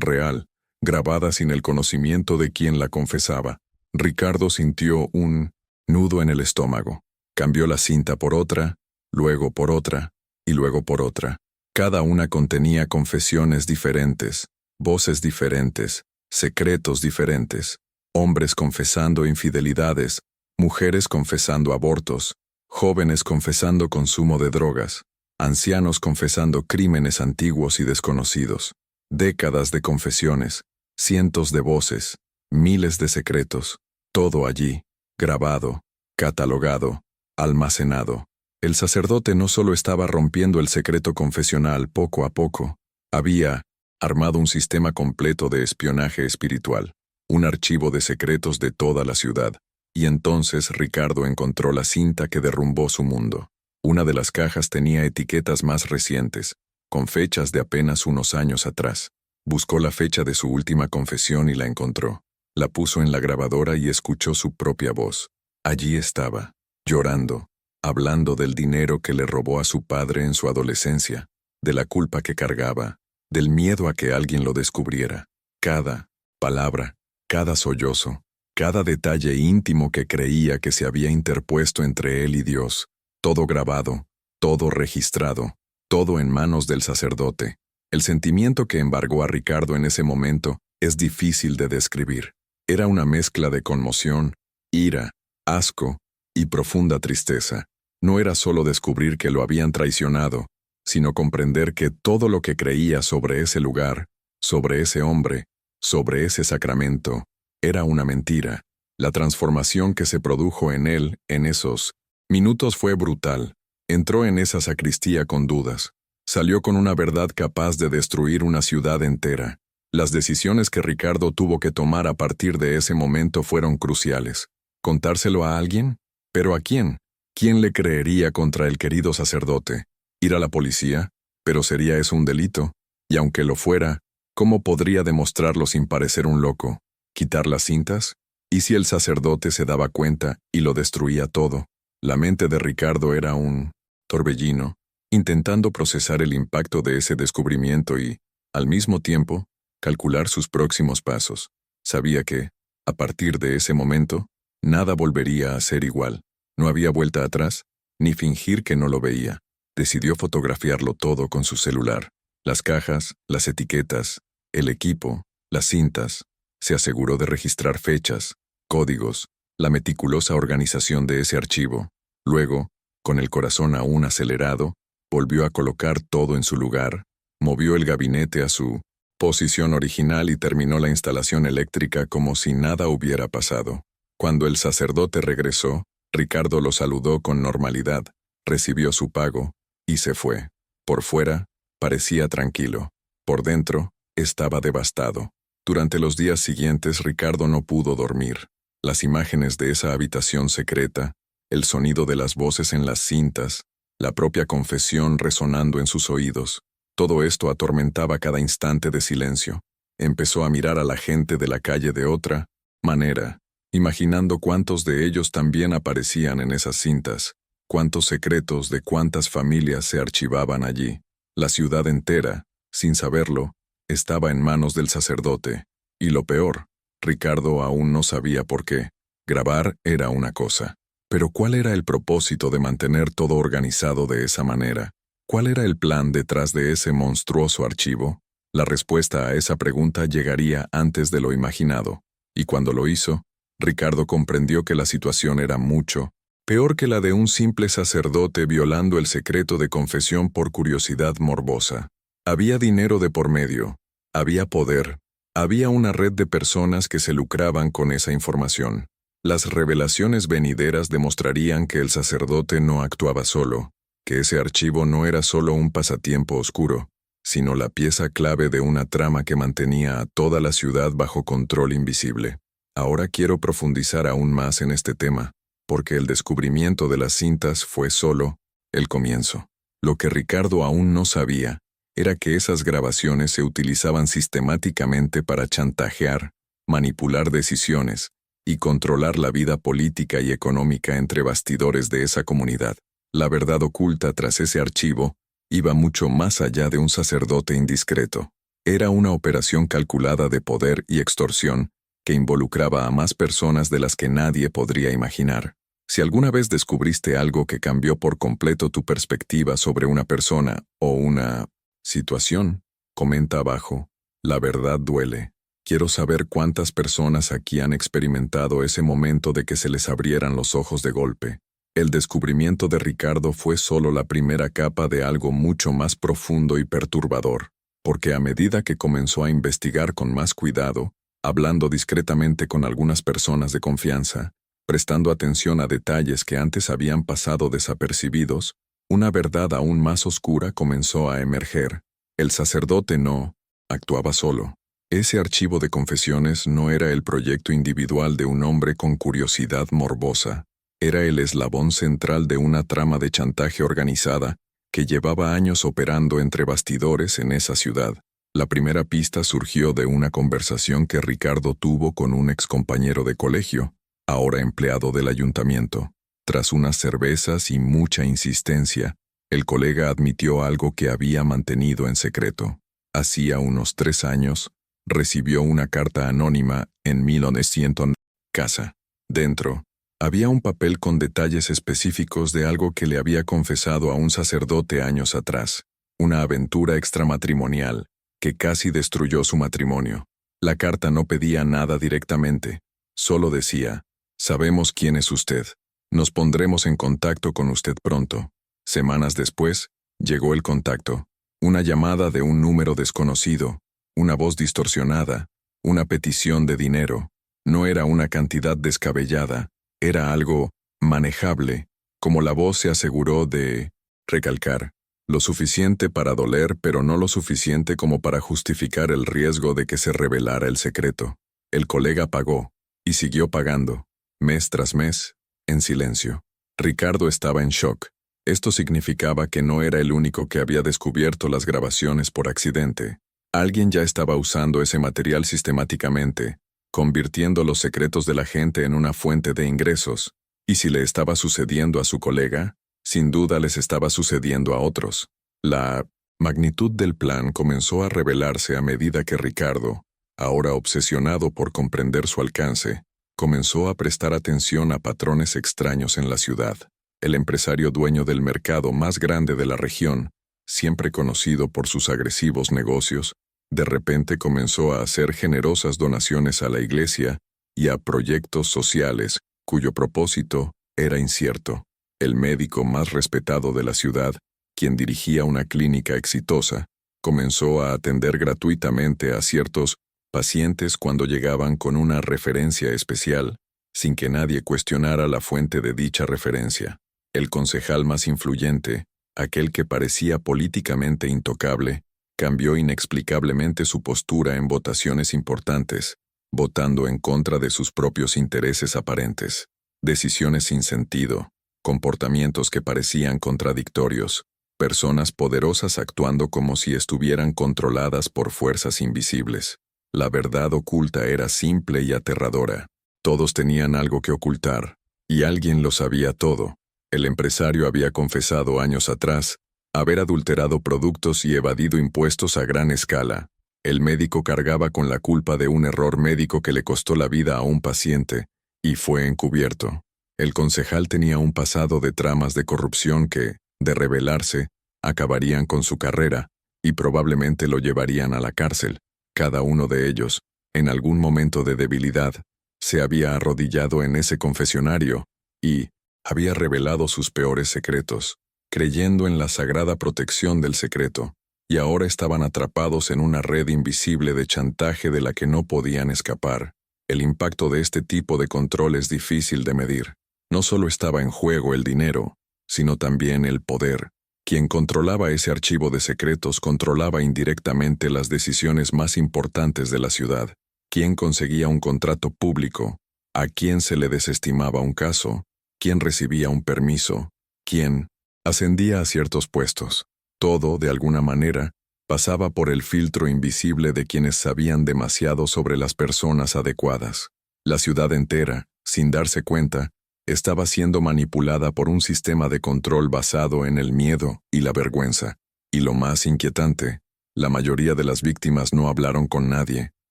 real, grabada sin el conocimiento de quien la confesaba. Ricardo sintió un nudo en el estómago. Cambió la cinta por otra, luego por otra, y luego por otra. Cada una contenía confesiones diferentes, voces diferentes, secretos diferentes, hombres confesando infidelidades, mujeres confesando abortos, jóvenes confesando consumo de drogas, ancianos confesando crímenes antiguos y desconocidos, décadas de confesiones, cientos de voces, miles de secretos, todo allí, grabado, catalogado, almacenado. El sacerdote no solo estaba rompiendo el secreto confesional poco a poco, había armado un sistema completo de espionaje espiritual, un archivo de secretos de toda la ciudad. Y entonces Ricardo encontró la cinta que derrumbó su mundo. Una de las cajas tenía etiquetas más recientes, con fechas de apenas unos años atrás. Buscó la fecha de su última confesión y la encontró. La puso en la grabadora y escuchó su propia voz. Allí estaba, llorando, hablando del dinero que le robó a su padre en su adolescencia, de la culpa que cargaba, del miedo a que alguien lo descubriera. Cada palabra, cada sollozo, cada detalle íntimo que creía que se había interpuesto entre él y Dios, todo grabado, todo registrado, todo en manos del sacerdote. El sentimiento que embargó a Ricardo en ese momento es difícil de describir. Era una mezcla de conmoción, ira, asco y profunda tristeza. No era solo descubrir que lo habían traicionado, sino comprender que todo lo que creía sobre ese lugar, sobre ese hombre, sobre ese sacramento, era una mentira. La transformación que se produjo en él en esos minutos fue brutal. Entró en esa sacristía con dudas. Salió con una verdad capaz de destruir una ciudad entera. Las decisiones que Ricardo tuvo que tomar a partir de ese momento fueron cruciales. ¿Contárselo a alguien? ¿Pero a quién? ¿Quién le creería contra el querido sacerdote? ¿Ir a la policía? Pero sería eso un delito. Y aunque lo fuera, ¿cómo podría demostrarlo sin parecer un loco? ¿Quitar las cintas? ¿Y si el sacerdote se daba cuenta y lo destruía todo? La mente de Ricardo era un torbellino, intentando procesar el impacto de ese descubrimiento y, al mismo tiempo, calcular sus próximos pasos. Sabía que, a partir de ese momento, nada volvería a ser igual. No había vuelta atrás, ni fingir que no lo veía. Decidió fotografiarlo todo con su celular. Las cajas, las etiquetas, el equipo, las cintas. Se aseguró de registrar fechas, códigos, la meticulosa organización de ese archivo. Luego, con el corazón aún acelerado, volvió a colocar todo en su lugar, movió el gabinete a su posición original y terminó la instalación eléctrica como si nada hubiera pasado. Cuando el sacerdote regresó, Ricardo lo saludó con normalidad, recibió su pago y se fue. Por fuera, parecía tranquilo. Por dentro, estaba devastado. Durante los días siguientes Ricardo no pudo dormir. Las imágenes de esa habitación secreta, el sonido de las voces en las cintas, la propia confesión resonando en sus oídos, todo esto atormentaba cada instante de silencio. Empezó a mirar a la gente de la calle de otra manera, imaginando cuántos de ellos también aparecían en esas cintas, cuántos secretos de cuántas familias se archivaban allí. La ciudad entera, sin saberlo, estaba en manos del sacerdote. Y lo peor, Ricardo aún no sabía por qué. Grabar era una cosa. Pero ¿cuál era el propósito de mantener todo organizado de esa manera? ¿Cuál era el plan detrás de ese monstruoso archivo? La respuesta a esa pregunta llegaría antes de lo imaginado. Y cuando lo hizo, Ricardo comprendió que la situación era mucho peor que la de un simple sacerdote violando el secreto de confesión por curiosidad morbosa. Había dinero de por medio, había poder, había una red de personas que se lucraban con esa información. Las revelaciones venideras demostrarían que el sacerdote no actuaba solo, que ese archivo no era solo un pasatiempo oscuro, sino la pieza clave de una trama que mantenía a toda la ciudad bajo control invisible. Ahora quiero profundizar aún más en este tema, porque el descubrimiento de las cintas fue solo el comienzo. Lo que Ricardo aún no sabía era que esas grabaciones se utilizaban sistemáticamente para chantajear, manipular decisiones y controlar la vida política y económica entre bastidores de esa comunidad. La verdad oculta tras ese archivo iba mucho más allá de un sacerdote indiscreto. Era una operación calculada de poder y extorsión que involucraba a más personas de las que nadie podría imaginar. Si alguna vez descubriste algo que cambió por completo tu perspectiva sobre una persona o una situación, comenta abajo. La verdad duele. Quiero saber cuántas personas aquí han experimentado ese momento de que se les abrieran los ojos de golpe. El descubrimiento de Ricardo fue solo la primera capa de algo mucho más profundo y perturbador, porque a medida que comenzó a investigar con más cuidado, hablando discretamente con algunas personas de confianza, prestando atención a detalles que antes habían pasado desapercibidos, una verdad aún más oscura comenzó a emerger. El sacerdote no actuaba solo. Ese archivo de confesiones no era el proyecto individual de un hombre con curiosidad morbosa. Era el eslabón central de una trama de chantaje organizada que llevaba años operando entre bastidores en esa ciudad. La primera pista surgió de una conversación que Ricardo tuvo con un excompañero de colegio, ahora empleado del ayuntamiento. Tras unas cervezas y mucha insistencia, el colega admitió algo que había mantenido en secreto. Hacía unos 3 años, recibió una carta anónima en 1900 casa. Dentro, había un papel con detalles específicos de algo que le había confesado a un sacerdote años atrás, una aventura extramatrimonial que casi destruyó su matrimonio. La carta no pedía nada directamente, solo decía: sabemos quién es usted. Nos pondremos en contacto con usted pronto. Semanas después, llegó el contacto. Una llamada de un número desconocido, una voz distorsionada, una petición de dinero. No era una cantidad descabellada, era algo manejable, como la voz se aseguró de recalcar. Lo suficiente para doler, pero no lo suficiente como para justificar el riesgo de que se revelara el secreto. El colega pagó, y siguió pagando, mes tras mes, en silencio. Ricardo estaba en shock. Esto significaba que no era el único que había descubierto las grabaciones por accidente. Alguien ya estaba usando ese material sistemáticamente, convirtiendo los secretos de la gente en una fuente de ingresos. Y si le estaba sucediendo a su colega, sin duda les estaba sucediendo a otros. La magnitud del plan comenzó a revelarse a medida que Ricardo, ahora obsesionado por comprender su alcance, comenzó a prestar atención a patrones extraños en la ciudad. El empresario dueño del mercado más grande de la región, siempre conocido por sus agresivos negocios, de repente comenzó a hacer generosas donaciones a la iglesia y a proyectos sociales cuyo propósito era incierto. El médico más respetado de la ciudad, quien dirigía una clínica exitosa, comenzó a atender gratuitamente a ciertos pacientes cuando llegaban con una referencia especial, sin que nadie cuestionara la fuente de dicha referencia. El concejal más influyente, aquel que parecía políticamente intocable, cambió inexplicablemente su postura en votaciones importantes, votando en contra de sus propios intereses aparentes. Decisiones sin sentido, comportamientos que parecían contradictorios, personas poderosas actuando como si estuvieran controladas por fuerzas invisibles. La verdad oculta era simple y aterradora. Todos tenían algo que ocultar, y alguien lo sabía todo. El empresario había confesado años atrás haber adulterado productos y evadido impuestos a gran escala. El médico cargaba con la culpa de un error médico que le costó la vida a un paciente, y fue encubierto. El concejal tenía un pasado de tramas de corrupción que, de revelarse, acabarían con su carrera, y probablemente lo llevarían a la cárcel. Cada uno de ellos, en algún momento de debilidad, se había arrodillado en ese confesionario, y había revelado sus peores secretos, creyendo en la sagrada protección del secreto, y ahora estaban atrapados en una red invisible de chantaje de la que no podían escapar. El impacto de este tipo de control es difícil de medir. No solo estaba en juego el dinero, sino también el poder. Quien controlaba ese archivo de secretos controlaba indirectamente las decisiones más importantes de la ciudad. Quién conseguía un contrato público, a quién se le desestimaba un caso, quién recibía un permiso, quién ascendía a ciertos puestos. Todo, de alguna manera, pasaba por el filtro invisible de quienes sabían demasiado sobre las personas adecuadas. La ciudad entera, sin darse cuenta, estaba siendo manipulada por un sistema de control basado en el miedo y la vergüenza. Y lo más inquietante, la mayoría de las víctimas no hablaron con nadie.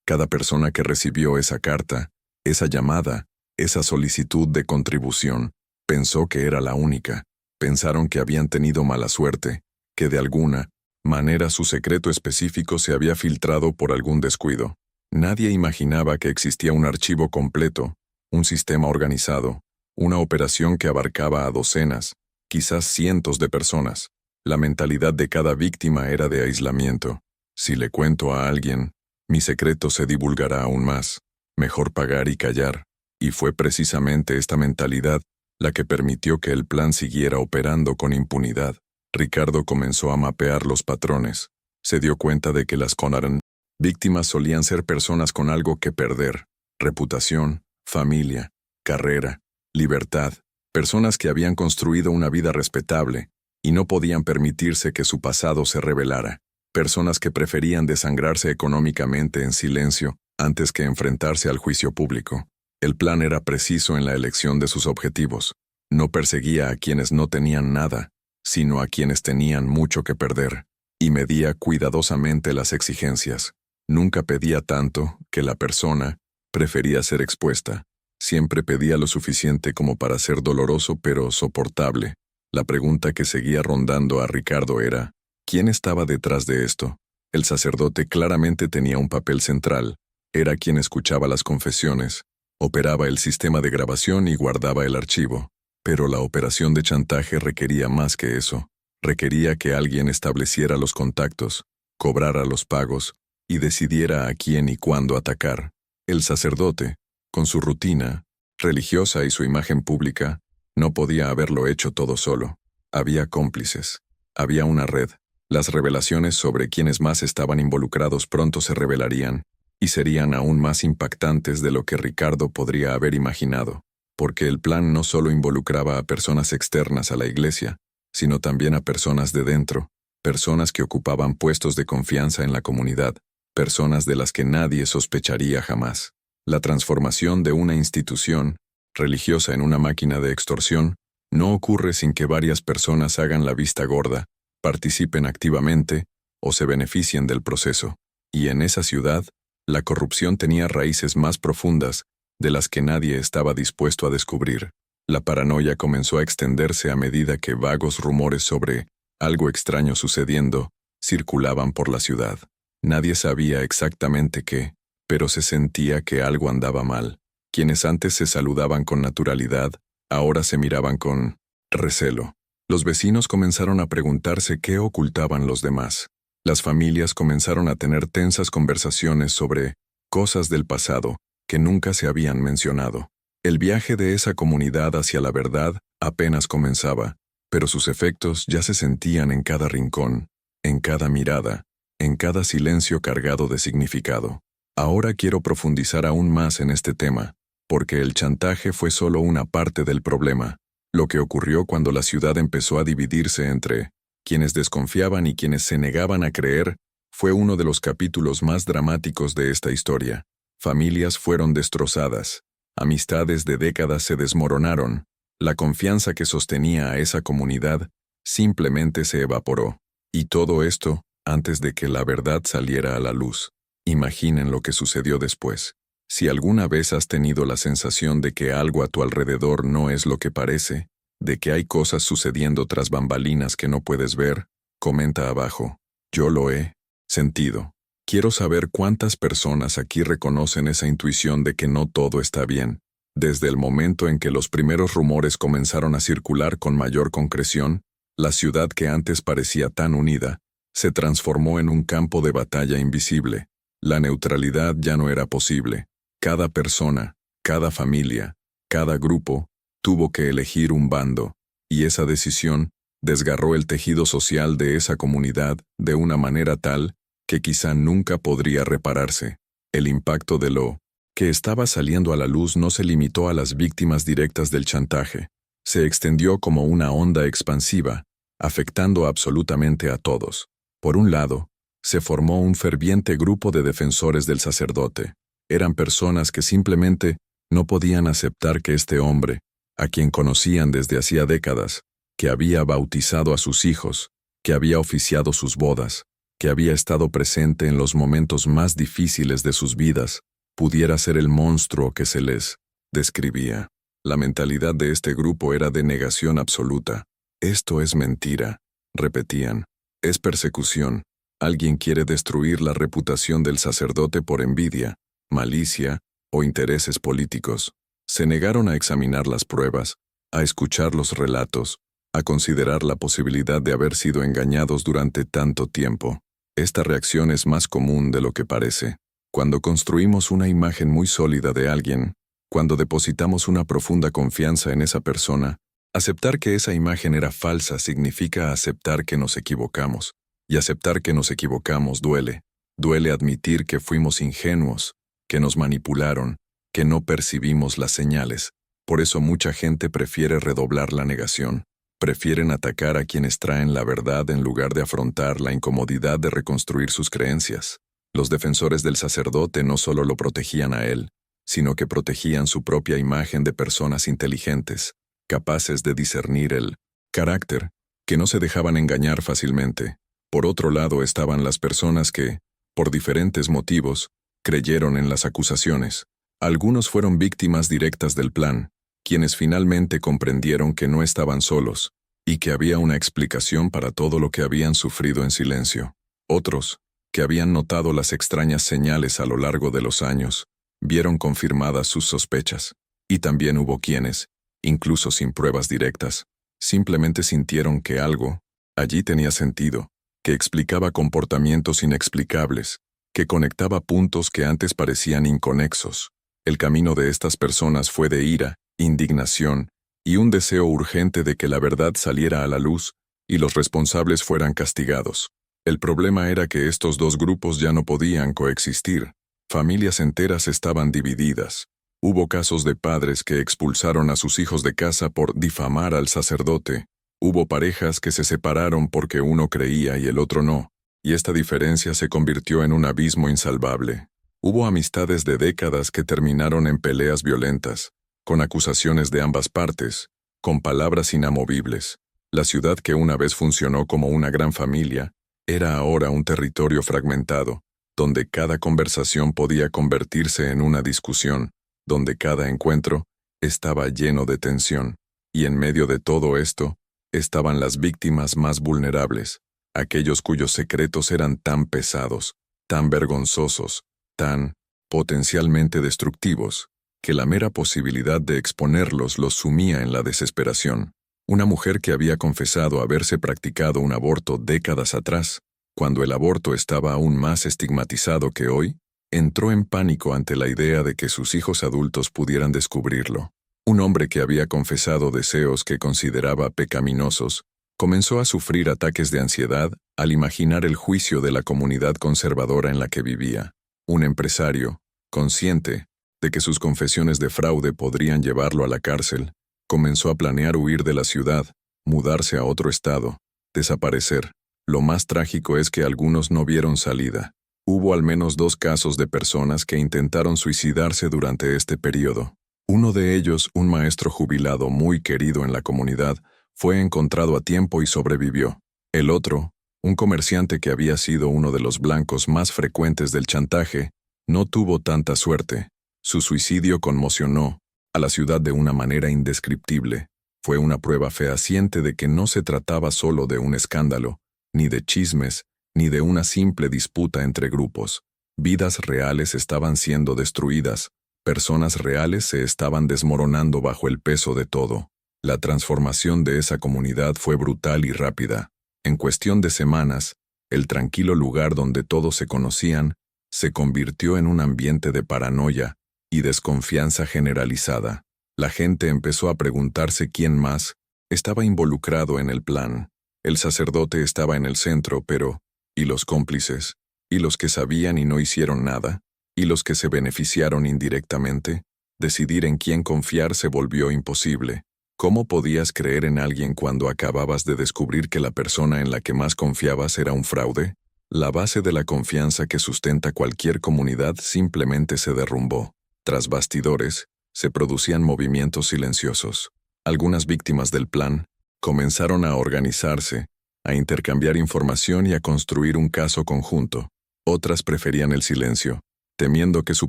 Cada persona que recibió esa carta, esa llamada, esa solicitud de contribución, pensó que era la única. Pensaron que habían tenido mala suerte, que de alguna manera su secreto específico se había filtrado por algún descuido. Nadie imaginaba que existía un archivo completo, un sistema organizado, una operación que abarcaba a docenas, quizás cientos de personas. La mentalidad de cada víctima era de aislamiento. Si le cuento a alguien, mi secreto se divulgará aún más. Mejor pagar y callar. Y fue precisamente esta mentalidad la que permitió que el plan siguiera operando con impunidad. Ricardo comenzó a mapear los patrones. Se dio cuenta de que las Conaran víctimas solían ser personas con algo que perder: reputación, familia, carrera, libertad, personas que habían construido una vida respetable y no podían permitirse que su pasado se revelara, personas que preferían desangrarse económicamente en silencio antes que enfrentarse al juicio público. El plan era preciso en la elección de sus objetivos. No perseguía a quienes no tenían nada, sino a quienes tenían mucho que perder, y medía cuidadosamente las exigencias. Nunca pedía tanto que la persona prefería ser expuesta. Siempre pedía lo suficiente como para ser doloroso pero soportable. La pregunta que seguía rondando a Ricardo era: ¿quién estaba detrás de esto? El sacerdote claramente tenía un papel central. Era quien escuchaba las confesiones, operaba el sistema de grabación y guardaba el archivo. Pero la operación de chantaje requería más que eso. Requería que alguien estableciera los contactos, cobrara los pagos y decidiera a quién y cuándo atacar. El sacerdote, con su rutina religiosa y su imagen pública, no podía haberlo hecho todo solo. Había cómplices. Había una red. Las revelaciones sobre quienes más estaban involucrados pronto se revelarían, y serían aún más impactantes de lo que Ricardo podría haber imaginado, porque el plan no solo involucraba a personas externas a la iglesia, sino también a personas de dentro, personas que ocupaban puestos de confianza en la comunidad, personas de las que nadie sospecharía jamás. La transformación de una institución religiosa en una máquina de extorsión no ocurre sin que varias personas hagan la vista gorda, participen activamente o se beneficien del proceso. Y en esa ciudad, la corrupción tenía raíces más profundas de las que nadie estaba dispuesto a descubrir. La paranoia comenzó a extenderse a medida que vagos rumores sobre algo extraño sucediendo circulaban por la ciudad. Nadie sabía exactamente qué, pero se sentía que algo andaba mal. Quienes antes se saludaban con naturalidad, ahora se miraban con recelo. Los vecinos comenzaron a preguntarse qué ocultaban los demás. Las familias comenzaron a tener tensas conversaciones sobre cosas del pasado que nunca se habían mencionado. El viaje de esa comunidad hacia la verdad apenas comenzaba, pero sus efectos ya se sentían en cada rincón, en cada mirada, en cada silencio cargado de significado. Ahora quiero profundizar aún más en este tema, porque el chantaje fue solo una parte del problema. Lo que ocurrió cuando la ciudad empezó a dividirse entre quienes desconfiaban y quienes se negaban a creer fue uno de los capítulos más dramáticos de esta historia. Familias fueron destrozadas, amistades de décadas se desmoronaron, la confianza que sostenía a esa comunidad simplemente se evaporó. Y todo esto antes de que la verdad saliera a la luz. Imaginen lo que sucedió después. Si alguna vez has tenido la sensación de que algo a tu alrededor no es lo que parece, de que hay cosas sucediendo tras bambalinas que no puedes ver, comenta abajo. Yo lo he sentido. Quiero saber cuántas personas aquí reconocen esa intuición de que no todo está bien. Desde el momento en que los primeros rumores comenzaron a circular con mayor concreción, la ciudad que antes parecía tan unida, se transformó en un campo de batalla invisible. La neutralidad ya no era posible. Cada persona, cada familia, cada grupo, tuvo que elegir un bando, y esa decisión desgarró el tejido social de esa comunidad de una manera tal que quizá nunca podría repararse. El impacto de lo que estaba saliendo a la luz no se limitó a las víctimas directas del chantaje, se extendió como una onda expansiva, afectando absolutamente a todos. Por un lado, se formó un ferviente grupo de defensores del sacerdote. Eran personas que simplemente no podían aceptar que este hombre, a quien conocían desde hacía décadas, que había bautizado a sus hijos, que había oficiado sus bodas, que había estado presente en los momentos más difíciles de sus vidas, pudiera ser el monstruo que se les describía. La mentalidad de este grupo era de negación absoluta. Esto es mentira, repetían. Es persecución. Alguien quiere destruir la reputación del sacerdote por envidia, malicia o intereses políticos. Se negaron a examinar las pruebas, a escuchar los relatos, a considerar la posibilidad de haber sido engañados durante tanto tiempo. Esta reacción es más común de lo que parece. Cuando construimos una imagen muy sólida de alguien, cuando depositamos una profunda confianza en esa persona, aceptar que esa imagen era falsa significa aceptar que nos equivocamos. Y aceptar que nos equivocamos duele. Duele admitir que fuimos ingenuos, que nos manipularon, que no percibimos las señales. Por eso mucha gente prefiere redoblar la negación. Prefieren atacar a quienes traen la verdad en lugar de afrontar la incomodidad de reconstruir sus creencias. Los defensores del sacerdote no solo lo protegían a él, sino que protegían su propia imagen de personas inteligentes, capaces de discernir el carácter, que no se dejaban engañar fácilmente. Por otro lado estaban las personas que, por diferentes motivos, creyeron en las acusaciones. Algunos fueron víctimas directas del plan, quienes finalmente comprendieron que no estaban solos, y que había una explicación para todo lo que habían sufrido en silencio. Otros, que habían notado las extrañas señales a lo largo de los años, vieron confirmadas sus sospechas. Y también hubo quienes, incluso sin pruebas directas, simplemente sintieron que algo allí tenía sentido, que explicaba comportamientos inexplicables, que conectaba puntos que antes parecían inconexos. El camino de estas personas fue de ira, indignación y un deseo urgente de que la verdad saliera a la luz y los responsables fueran castigados. El problema era que estos dos grupos ya no podían coexistir. Familias enteras estaban divididas. Hubo casos de padres que expulsaron a sus hijos de casa por difamar al sacerdote. Hubo parejas que se separaron porque uno creía y el otro no, y esta diferencia se convirtió en un abismo insalvable. Hubo amistades de décadas que terminaron en peleas violentas, con acusaciones de ambas partes, con palabras inamovibles. La ciudad que una vez funcionó como una gran familia, era ahora un territorio fragmentado, donde cada conversación podía convertirse en una discusión, donde cada encuentro estaba lleno de tensión, y en medio de todo esto, estaban las víctimas más vulnerables, aquellos cuyos secretos eran tan pesados, tan vergonzosos, tan potencialmente destructivos, que la mera posibilidad de exponerlos los sumía en la desesperación. Una mujer que había confesado haberse practicado un aborto décadas atrás, cuando el aborto estaba aún más estigmatizado que hoy, entró en pánico ante la idea de que sus hijos adultos pudieran descubrirlo. Un hombre que había confesado deseos que consideraba pecaminosos, comenzó a sufrir ataques de ansiedad al imaginar el juicio de la comunidad conservadora en la que vivía. Un empresario, consciente de que sus confesiones de fraude podrían llevarlo a la cárcel, comenzó a planear huir de la ciudad, mudarse a otro estado, desaparecer. Lo más trágico es que algunos no vieron salida. Hubo al menos 2 casos de personas que intentaron suicidarse durante este periodo. Uno de ellos, un maestro jubilado muy querido en la comunidad, fue encontrado a tiempo y sobrevivió. El otro, un comerciante que había sido uno de los blancos más frecuentes del chantaje, no tuvo tanta suerte. Su suicidio conmocionó a la ciudad de una manera indescriptible. Fue una prueba fehaciente de que no se trataba solo de un escándalo, ni de chismes, ni de una simple disputa entre grupos. Vidas reales estaban siendo destruidas, personas reales se estaban desmoronando bajo el peso de todo. La transformación de esa comunidad fue brutal y rápida. En cuestión de semanas, el tranquilo lugar donde todos se conocían se convirtió en un ambiente de paranoia y desconfianza generalizada. La gente empezó a preguntarse quién más estaba involucrado en el plan. El sacerdote estaba en el centro, pero ¿y los cómplices? ¿Y los que sabían y no hicieron nada? ¿Y los que se beneficiaron indirectamente? Decidir en quién confiar se volvió imposible. ¿Cómo podías creer en alguien cuando acababas de descubrir que la persona en la que más confiabas era un fraude? La base de la confianza que sustenta cualquier comunidad simplemente se derrumbó. Tras bastidores, se producían movimientos silenciosos. Algunas víctimas del plan comenzaron a organizarse, a intercambiar información y a construir un caso conjunto. Otras preferían el silencio, temiendo que su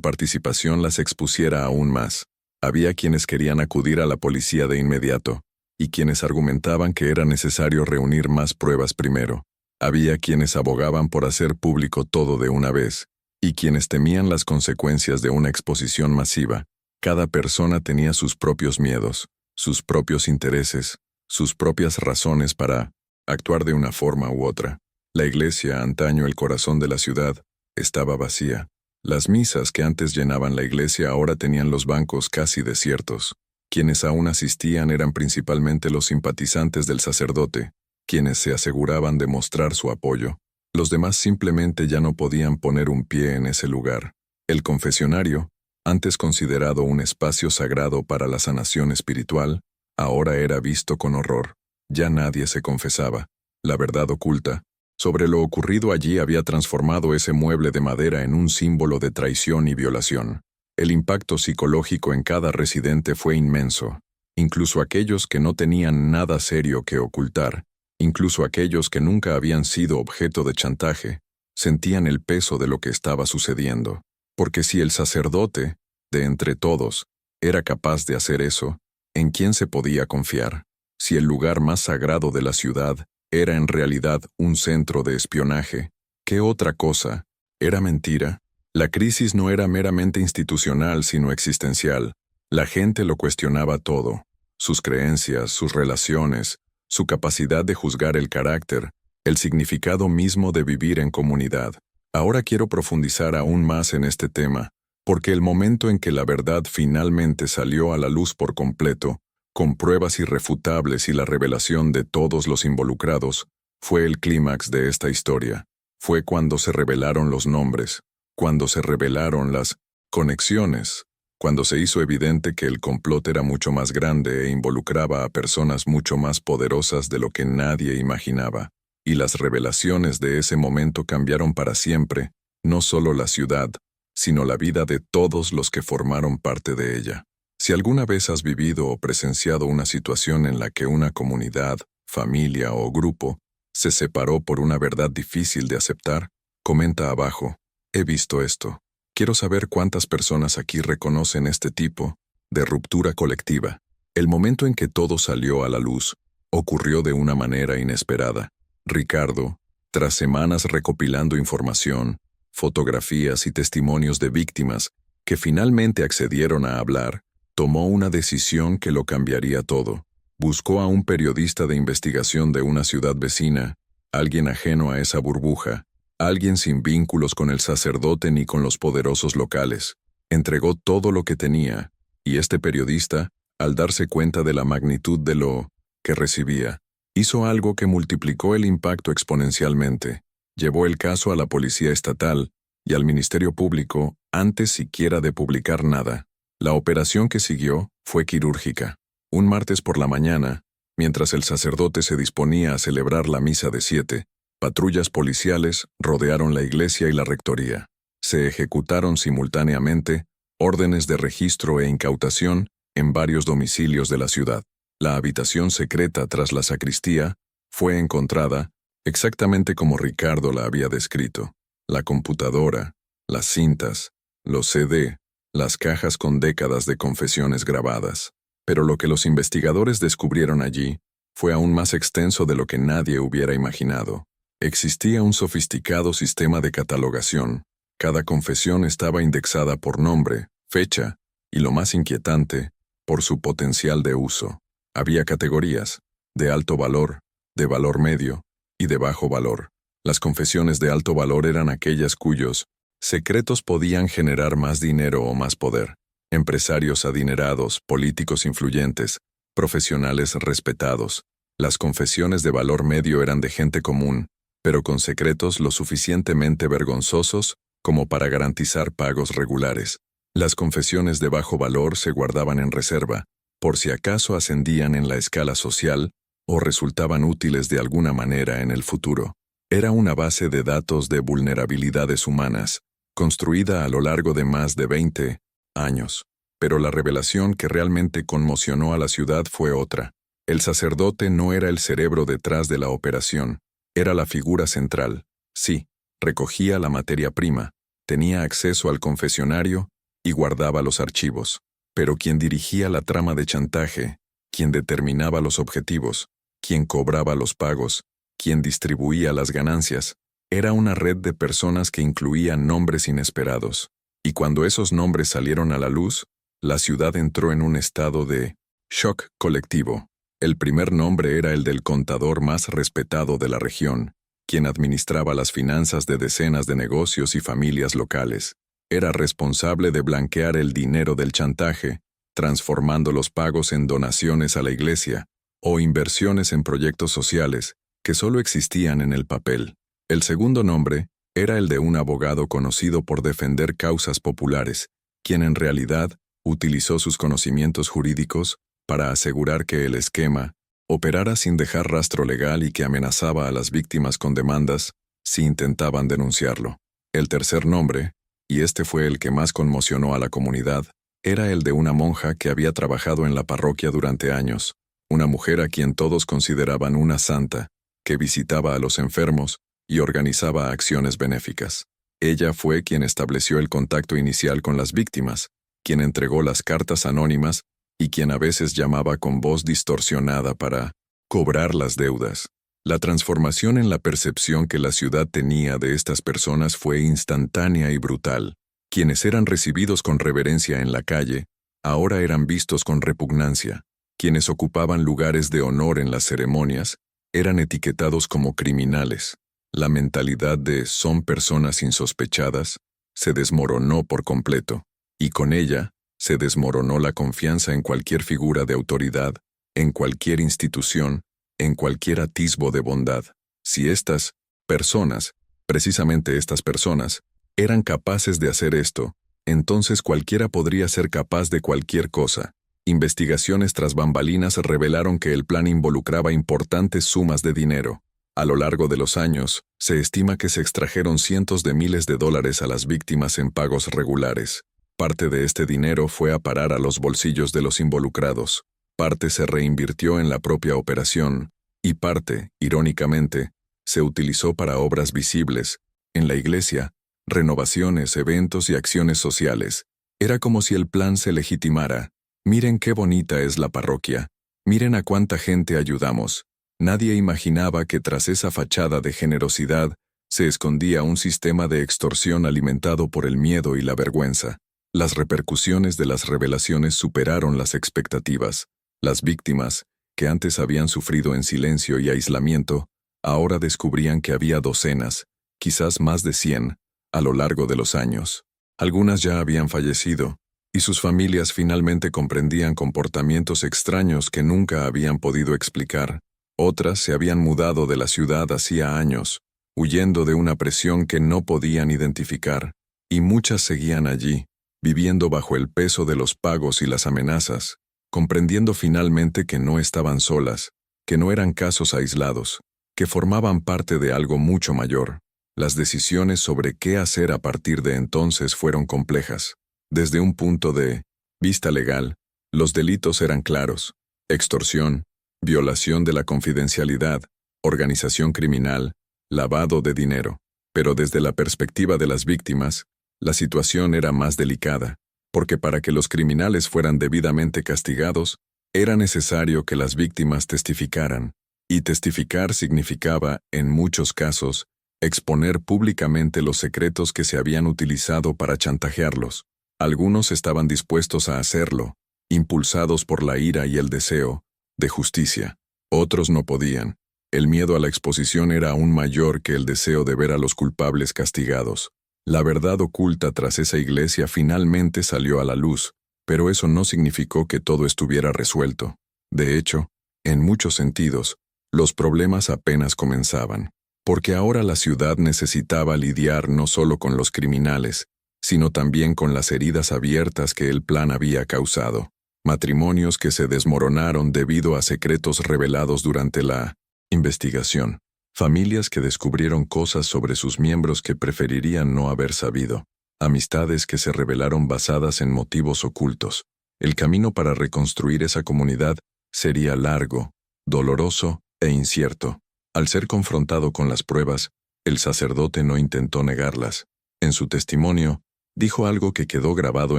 participación las expusiera aún más. Había quienes querían acudir a la policía de inmediato, y quienes argumentaban que era necesario reunir más pruebas primero. Había quienes abogaban por hacer público todo de una vez, y quienes temían las consecuencias de una exposición masiva. Cada persona tenía sus propios miedos, sus propios intereses, sus propias razones para actuar de una forma u otra. La iglesia, antaño el corazón de la ciudad, estaba vacía. Las misas que antes llenaban la iglesia ahora tenían los bancos casi desiertos. Quienes aún asistían eran principalmente los simpatizantes del sacerdote, quienes se aseguraban de mostrar su apoyo. Los demás simplemente ya no podían poner un pie en ese lugar. El confesionario, antes considerado un espacio sagrado para la sanación espiritual, ahora era visto con horror. Ya nadie se confesaba. La verdad oculta sobre lo ocurrido allí había transformado ese mueble de madera en un símbolo de traición y violación. El impacto psicológico en cada residente fue inmenso. Incluso aquellos que no tenían nada serio que ocultar, incluso aquellos que nunca habían sido objeto de chantaje, sentían el peso de lo que estaba sucediendo. Porque si el sacerdote, de entre todos, era capaz de hacer eso, ¿en quién se podía confiar? Si el lugar más sagrado de la ciudad era en realidad un centro de espionaje, ¿qué otra cosa? ¿Era mentira? La crisis no era meramente institucional, sino existencial. La gente lo cuestionaba todo: sus creencias, sus relaciones, su capacidad de juzgar el carácter, el significado mismo de vivir en comunidad. Ahora quiero profundizar aún más en este tema, porque el momento en que la verdad finalmente salió a la luz por completo, con pruebas irrefutables y la revelación de todos los involucrados, fue el clímax de esta historia. Fue cuando se revelaron los nombres, cuando se revelaron las conexiones, cuando se hizo evidente que el complot era mucho más grande e involucraba a personas mucho más poderosas de lo que nadie imaginaba. Y las revelaciones de ese momento cambiaron para siempre, no solo la ciudad, sino la vida de todos los que formaron parte de ella. Si alguna vez has vivido o presenciado una situación en la que una comunidad, familia o grupo se separó por una verdad difícil de aceptar, comenta abajo: he visto esto. Quiero saber cuántas personas aquí reconocen este tipo de ruptura colectiva. El momento en que todo salió a la luz ocurrió de una manera inesperada. Ricardo, tras semanas recopilando información, fotografías y testimonios de víctimas que finalmente accedieron a hablar, tomó una decisión que lo cambiaría todo. Buscó a un periodista de investigación de una ciudad vecina, alguien ajeno a esa burbuja, alguien sin vínculos con el sacerdote ni con los poderosos locales. Entregó todo lo que tenía, y este periodista, al darse cuenta de la magnitud de lo que recibía, hizo algo que multiplicó el impacto exponencialmente. Llevó el caso a la Policía Estatal y al Ministerio Público antes siquiera de publicar nada. La operación que siguió fue quirúrgica. Un martes por la mañana, mientras el sacerdote se disponía a celebrar la misa de 7, patrullas policiales rodearon la iglesia y la rectoría. Se ejecutaron simultáneamente órdenes de registro e incautación en varios domicilios de la ciudad. La habitación secreta tras la sacristía fue encontrada exactamente como Ricardo la había descrito. La computadora, las cintas, los CD, las cajas con décadas de confesiones grabadas. Pero lo que los investigadores descubrieron allí fue aún más extenso de lo que nadie hubiera imaginado. Existía un sofisticado sistema de catalogación. Cada confesión estaba indexada por nombre, fecha y, lo más inquietante, por su potencial de uso. Había categorías: de alto valor, de valor medio y de bajo valor. Las confesiones de alto valor eran aquellas cuyos secretos podían generar más dinero o más poder. Empresarios adinerados, políticos influyentes, profesionales respetados. Las confesiones de valor medio eran de gente común, pero con secretos lo suficientemente vergonzosos como para garantizar pagos regulares. Las confesiones de bajo valor se guardaban en reserva, por si acaso ascendían en la escala social o resultaban útiles de alguna manera en el futuro. Era una base de datos de vulnerabilidades humanas, construida a lo largo de más de 20 años. Pero la revelación que realmente conmocionó a la ciudad fue otra. El sacerdote no era el cerebro detrás de la operación, era la figura central. Sí, recogía la materia prima, tenía acceso al confesionario y guardaba los archivos. Pero quien dirigía la trama de chantaje, quien determinaba los objetivos, quien cobraba los pagos, quien distribuía las ganancias, era una red de personas que incluía nombres inesperados. Y cuando esos nombres salieron a la luz, la ciudad entró en un estado de shock colectivo. El primer nombre era el del contador más respetado de la región, quien administraba las finanzas de decenas de negocios y familias locales. Era responsable de blanquear el dinero del chantaje, transformando los pagos en donaciones a la iglesia o inversiones en proyectos sociales que solo existían en el papel. El segundo nombre era el de un abogado conocido por defender causas populares, quien en realidad utilizó sus conocimientos jurídicos para asegurar que el esquema operara sin dejar rastro legal y que amenazaba a las víctimas con demandas si intentaban denunciarlo. El tercer nombre, y este fue el que más conmocionó a la comunidad, era el de una monja que había trabajado en la parroquia durante años, una mujer a quien todos consideraban una santa, que visitaba a los enfermos y organizaba acciones benéficas. Ella fue quien estableció el contacto inicial con las víctimas, quien entregó las cartas anónimas y quien a veces llamaba con voz distorsionada para cobrar las deudas. La transformación en la percepción que la ciudad tenía de estas personas fue instantánea y brutal. Quienes eran recibidos con reverencia en la calle, ahora eran vistos con repugnancia. Quienes ocupaban lugares de honor en las ceremonias, eran etiquetados como criminales. La mentalidad de «son personas insospechadas» se desmoronó por completo, y con ella se desmoronó la confianza en cualquier figura de autoridad, en cualquier institución, en cualquier atisbo de bondad. Si estas personas, precisamente estas personas, eran capaces de hacer esto, entonces cualquiera podría ser capaz de cualquier cosa. Investigaciones tras bambalinas revelaron que el plan involucraba importantes sumas de dinero. A lo largo de los años, se estima que se extrajeron cientos de miles de dólares a las víctimas en pagos regulares. Parte de este dinero fue a parar a los bolsillos de los involucrados, parte se reinvirtió en la propia operación, y parte, irónicamente, se utilizó para obras visibles, en la iglesia, renovaciones, eventos y acciones sociales. Era como si el plan se legitimara. Miren qué bonita es la parroquia, miren a cuánta gente ayudamos. Nadie imaginaba que tras esa fachada de generosidad se escondía un sistema de extorsión alimentado por el miedo y la vergüenza. Las repercusiones de las revelaciones superaron las expectativas. Las víctimas, que antes habían sufrido en silencio y aislamiento, ahora descubrían que había docenas, quizás más de 100, a lo largo de los años. Algunas ya habían fallecido, y sus familias finalmente comprendían comportamientos extraños que nunca habían podido explicar. Otras se habían mudado de la ciudad hacía años, huyendo de una presión que no podían identificar, y muchas seguían allí, viviendo bajo el peso de los pagos y las amenazas, comprendiendo finalmente que no estaban solas, que no eran casos aislados, que formaban parte de algo mucho mayor. Las decisiones sobre qué hacer a partir de entonces fueron complejas. Desde un punto de vista legal, los delitos eran claros: extorsión, violación de la confidencialidad, organización criminal, lavado de dinero. Pero desde la perspectiva de las víctimas, la situación era más delicada, porque para que los criminales fueran debidamente castigados, era necesario que las víctimas testificaran, y testificar significaba, en muchos casos, exponer públicamente los secretos que se habían utilizado para chantajearlos. Algunos estaban dispuestos a hacerlo, impulsados por la ira y el deseo de justicia. Otros no podían. El miedo a la exposición era aún mayor que el deseo de ver a los culpables castigados. La verdad oculta tras esa iglesia finalmente salió a la luz, Pero eso no significó que todo estuviera resuelto. De hecho, en muchos sentidos, los problemas apenas comenzaban, porque ahora la ciudad necesitaba lidiar no solo con los criminales, sino también con las heridas abiertas que el plan había causado. Matrimonios que se desmoronaron debido a secretos revelados durante la investigación. Familias que descubrieron cosas sobre sus miembros que preferirían no haber sabido. Amistades que se revelaron basadas en motivos ocultos. El camino para reconstruir esa comunidad sería largo, doloroso e incierto. Al ser confrontado con las pruebas, el sacerdote no intentó negarlas. En su testimonio, dijo algo que quedó grabado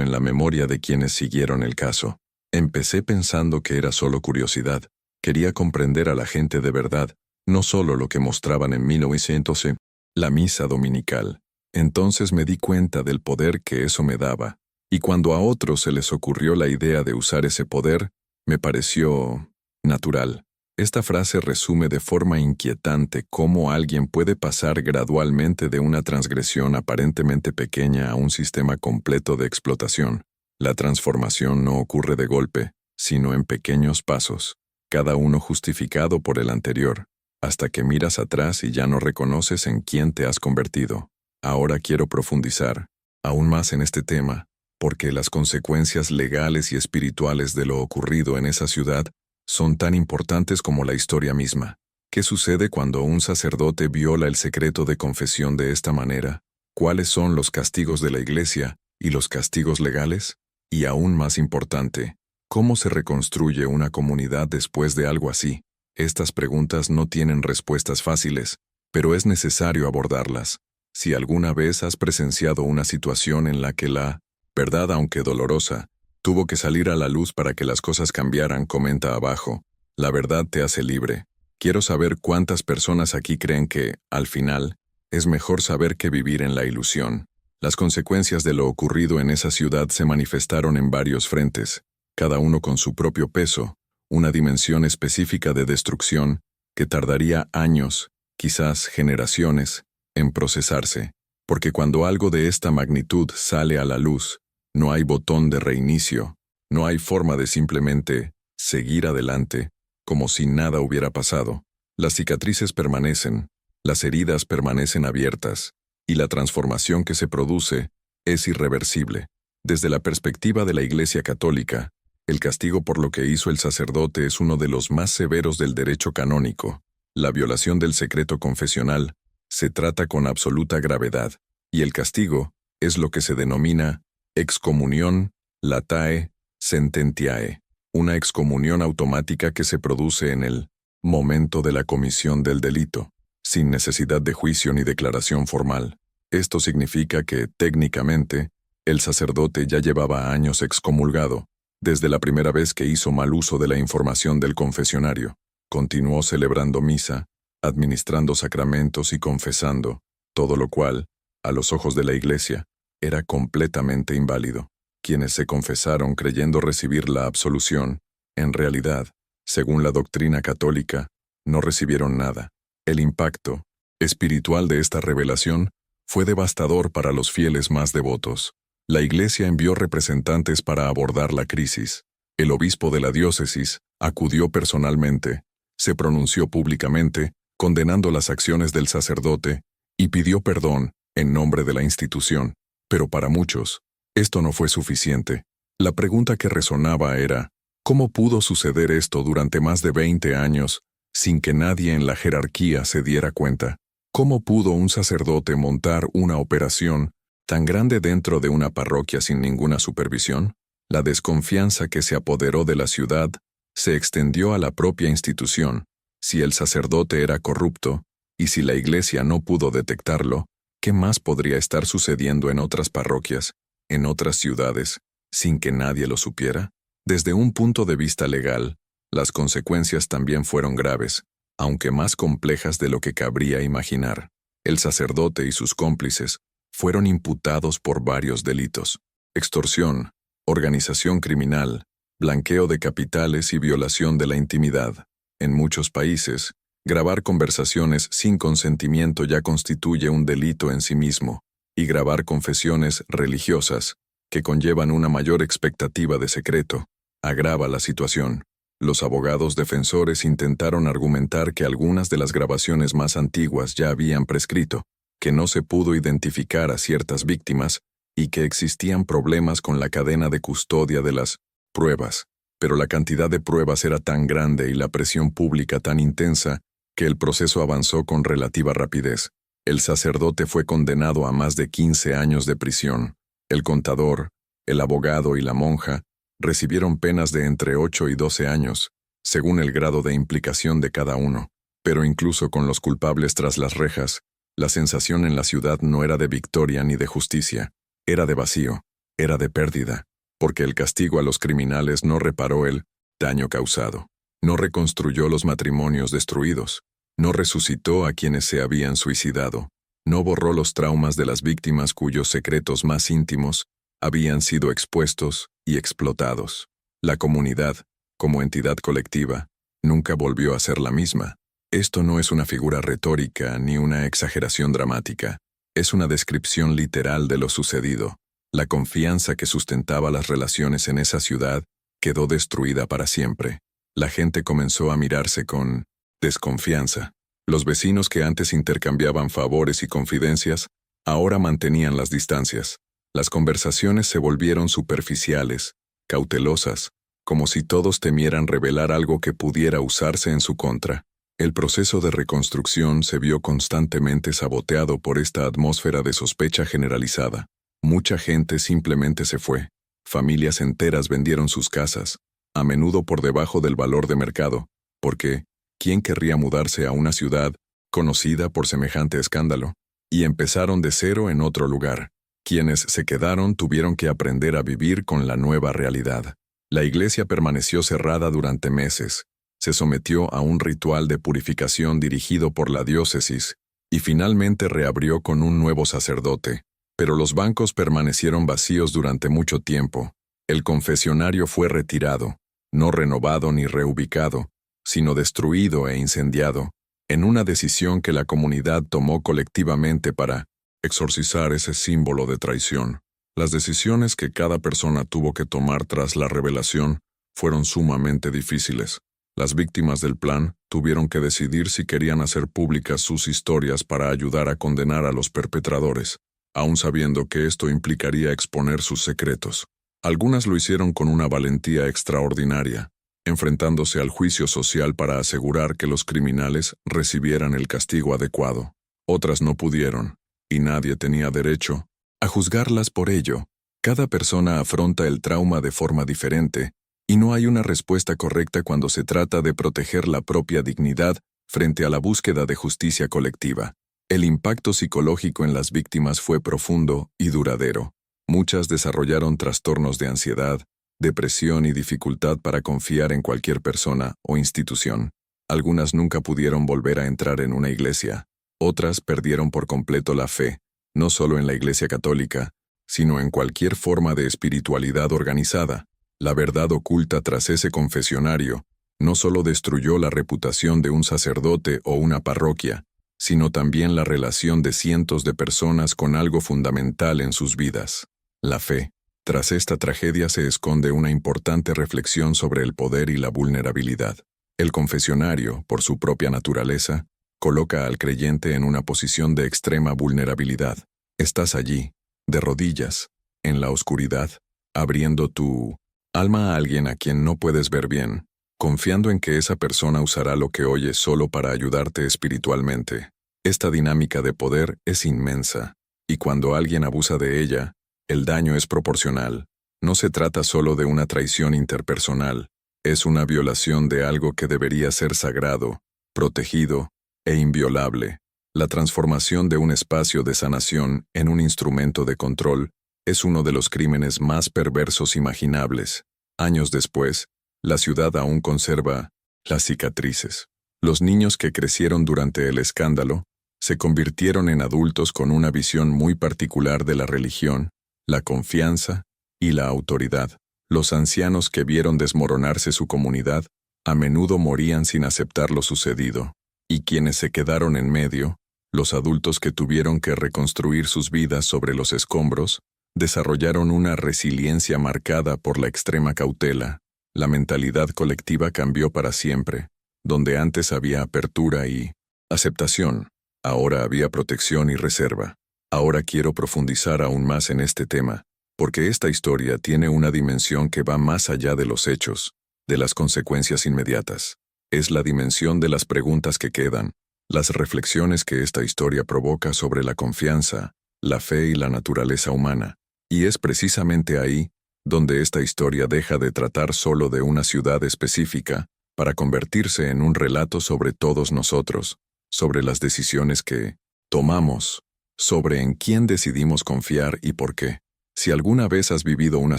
en la memoria de quienes siguieron el caso. Empecé pensando que era solo curiosidad. Quería comprender a la gente de verdad, no solo lo que mostraban en 1900, la misa dominical. Entonces me di cuenta del poder que eso me daba, y cuando a otros se les ocurrió la idea de usar ese poder, me pareció natural. Esta frase resume de forma inquietante cómo alguien puede pasar gradualmente de una transgresión aparentemente pequeña a un sistema completo de explotación. La transformación no ocurre de golpe, sino en pequeños pasos, cada uno justificado por el anterior, hasta que miras atrás y ya no reconoces en quién te has convertido. Ahora quiero profundizar, aún más en este tema, porque las consecuencias legales y espirituales de lo ocurrido en esa ciudad son tan importantes como la historia misma. ¿Qué sucede cuando un sacerdote viola el secreto de confesión de esta manera? ¿Cuáles son los castigos de la Iglesia y los castigos legales? Y aún más importante, ¿cómo se reconstruye una comunidad después de algo así? Estas preguntas no tienen respuestas fáciles, pero es necesario abordarlas. Si alguna vez has presenciado una situación en la que la verdad, aunque dolorosa, tuvo que salir a la luz para que las cosas cambiaran, comenta abajo. La verdad te hace libre. Quiero saber cuántas personas aquí creen que, al final, es mejor saber que vivir en la ilusión. Las consecuencias de lo ocurrido en esa ciudad se manifestaron en varios frentes, cada uno con su propio peso, una dimensión específica de destrucción que tardaría años, quizás generaciones, en procesarse, porque cuando algo de esta magnitud sale a la luz, no hay botón de reinicio, no hay forma de simplemente seguir adelante, como si nada hubiera pasado. Las cicatrices permanecen, las heridas permanecen abiertas, y la transformación que se produce es irreversible. Desde la perspectiva de la Iglesia Católica, el castigo por lo que hizo el sacerdote es uno de los más severos del derecho canónico. La violación del secreto confesional se trata con absoluta gravedad, y el castigo es lo que se denomina excomunión latae sententiae, una excomunión automática que se produce en el momento de la comisión del delito, sin necesidad de juicio ni declaración formal. Esto significa que, técnicamente, el sacerdote ya llevaba años excomulgado, desde la primera vez que hizo mal uso de la información del confesionario. Continuó celebrando misa, administrando sacramentos y confesando, todo lo cual, a los ojos de la Iglesia, era completamente inválido. Quienes se confesaron creyendo recibir la absolución, en realidad, según la doctrina católica, no recibieron nada. El impacto espiritual de esta revelación fue devastador para los fieles más devotos. La Iglesia envió representantes para abordar la crisis. El obispo de la diócesis acudió personalmente, se pronunció públicamente, condenando las acciones del sacerdote, y pidió perdón en nombre de la institución. Pero para muchos, esto no fue suficiente. La pregunta que resonaba era, ¿cómo pudo suceder esto durante más de 20 años sin que nadie en la jerarquía se diera cuenta? ¿Cómo pudo un sacerdote montar una operación tan grande dentro de una parroquia sin ninguna supervisión? La desconfianza que se apoderó de la ciudad se extendió a la propia institución. Si el sacerdote era corrupto, y si la Iglesia no pudo detectarlo, ¿qué más podría estar sucediendo en otras parroquias, en otras ciudades, sin que nadie lo supiera? Desde un punto de vista legal, las consecuencias también fueron graves, aunque más complejas de lo que cabría imaginar. El sacerdote y sus cómplices fueron imputados por varios delitos: extorsión, organización criminal, blanqueo de capitales y violación de la intimidad. En muchos países, grabar conversaciones sin consentimiento ya constituye un delito en sí mismo, y grabar confesiones religiosas que conllevan una mayor expectativa de secreto, agrava la situación. Los abogados defensores intentaron argumentar que algunas de las grabaciones más antiguas ya habían prescrito, que no se pudo identificar a ciertas víctimas y que existían problemas con la cadena de custodia de las pruebas. Pero la cantidad de pruebas era tan grande y la presión pública tan intensa que el proceso avanzó con relativa rapidez. El sacerdote fue condenado a más de 15 años de prisión. El contador, el abogado y la monja recibieron penas de entre 8 y 12 años, según el grado de implicación de cada uno. Pero incluso con los culpables tras las rejas, la sensación en la ciudad no era de victoria ni de justicia, era de vacío, era de pérdida, porque el castigo a los criminales no reparó el daño causado, no reconstruyó los matrimonios destruidos, no resucitó a quienes se habían suicidado, no borró los traumas de las víctimas cuyos secretos más íntimos habían sido expuestos y explotados. La comunidad, como entidad colectiva, nunca volvió a ser la misma. Esto no es una figura retórica ni una exageración dramática, es una descripción literal de lo sucedido. La confianza que sustentaba las relaciones en esa ciudad quedó destruida para siempre. La gente comenzó a mirarse con desconfianza. Los vecinos que antes intercambiaban favores y confidencias, ahora mantenían las distancias. Las conversaciones se volvieron superficiales, cautelosas, como si todos temieran revelar algo que pudiera usarse en su contra. El proceso de reconstrucción se vio constantemente saboteado por esta atmósfera de sospecha generalizada. Mucha gente simplemente se fue. Familias enteras vendieron sus casas, a menudo por debajo del valor de mercado, porque ¿quién querría mudarse a una ciudad conocida por semejante escándalo? Y empezaron de cero en otro lugar. Quienes se quedaron tuvieron que aprender a vivir con la nueva realidad. La iglesia permaneció cerrada durante meses, se sometió a un ritual de purificación dirigido por la diócesis, y finalmente reabrió con un nuevo sacerdote. Pero los bancos permanecieron vacíos durante mucho tiempo. El confesionario fue retirado, no renovado ni reubicado, sino destruido e incendiado, en una decisión que la comunidad tomó colectivamente para exorcizar ese símbolo de traición. Las decisiones que cada persona tuvo que tomar tras la revelación fueron sumamente difíciles. Las víctimas del plan tuvieron que decidir si querían hacer públicas sus historias para ayudar a condenar a los perpetradores, aun sabiendo que esto implicaría exponer sus secretos. Algunas lo hicieron con una valentía extraordinaria, enfrentándose al juicio social para asegurar que los criminales recibieran el castigo adecuado. Otras no pudieron, y nadie tenía derecho a juzgarlas por ello. Cada persona afronta el trauma de forma diferente, y no hay una respuesta correcta cuando se trata de proteger la propia dignidad frente a la búsqueda de justicia colectiva. El impacto psicológico en las víctimas fue profundo y duradero. Muchas desarrollaron trastornos de ansiedad, depresión y dificultad para confiar en cualquier persona o institución. Algunas nunca pudieron volver a entrar en una iglesia. Otras perdieron por completo la fe, no solo en la Iglesia Católica, sino en cualquier forma de espiritualidad organizada. La verdad oculta tras ese confesionario no solo destruyó la reputación de un sacerdote o una parroquia, sino también la relación de cientos de personas con algo fundamental en sus vidas: la fe. Tras esta tragedia se esconde una importante reflexión sobre el poder y la vulnerabilidad. El confesionario, por su propia naturaleza, coloca al creyente en una posición de extrema vulnerabilidad. Estás allí, de rodillas, en la oscuridad, abriendo tu alma a alguien a quien no puedes ver bien, confiando en que esa persona usará lo que oyes solo para ayudarte espiritualmente. Esta dinámica de poder es inmensa, y cuando alguien abusa de ella, el daño es proporcional. No se trata solo de una traición interpersonal, es una violación de algo que debería ser sagrado, protegido e inviolable. La transformación de un espacio de sanación en un instrumento de control es uno de los crímenes más perversos imaginables. Años después, la ciudad aún conserva las cicatrices. Los niños que crecieron durante el escándalo se convirtieron en adultos con una visión muy particular de la religión, la confianza y la autoridad. Los ancianos que vieron desmoronarse su comunidad a menudo morían sin aceptar lo sucedido. Y quienes se quedaron en medio, los adultos que tuvieron que reconstruir sus vidas sobre los escombros, Desarrollaron una resiliencia marcada por la extrema cautela. La mentalidad colectiva cambió para siempre. Donde antes había apertura y aceptación, ahora había protección y reserva. Ahora quiero profundizar aún más en este tema, porque esta historia tiene una dimensión que va más allá de los hechos, de las consecuencias inmediatas. Es la dimensión de las preguntas que quedan, las reflexiones que esta historia provoca sobre la confianza, la fe y la naturaleza humana. Y es precisamente ahí donde esta historia deja de tratar solo de una ciudad específica para convertirse en un relato sobre todos nosotros, sobre las decisiones que tomamos, sobre en quién decidimos confiar y por qué. Si alguna vez has vivido una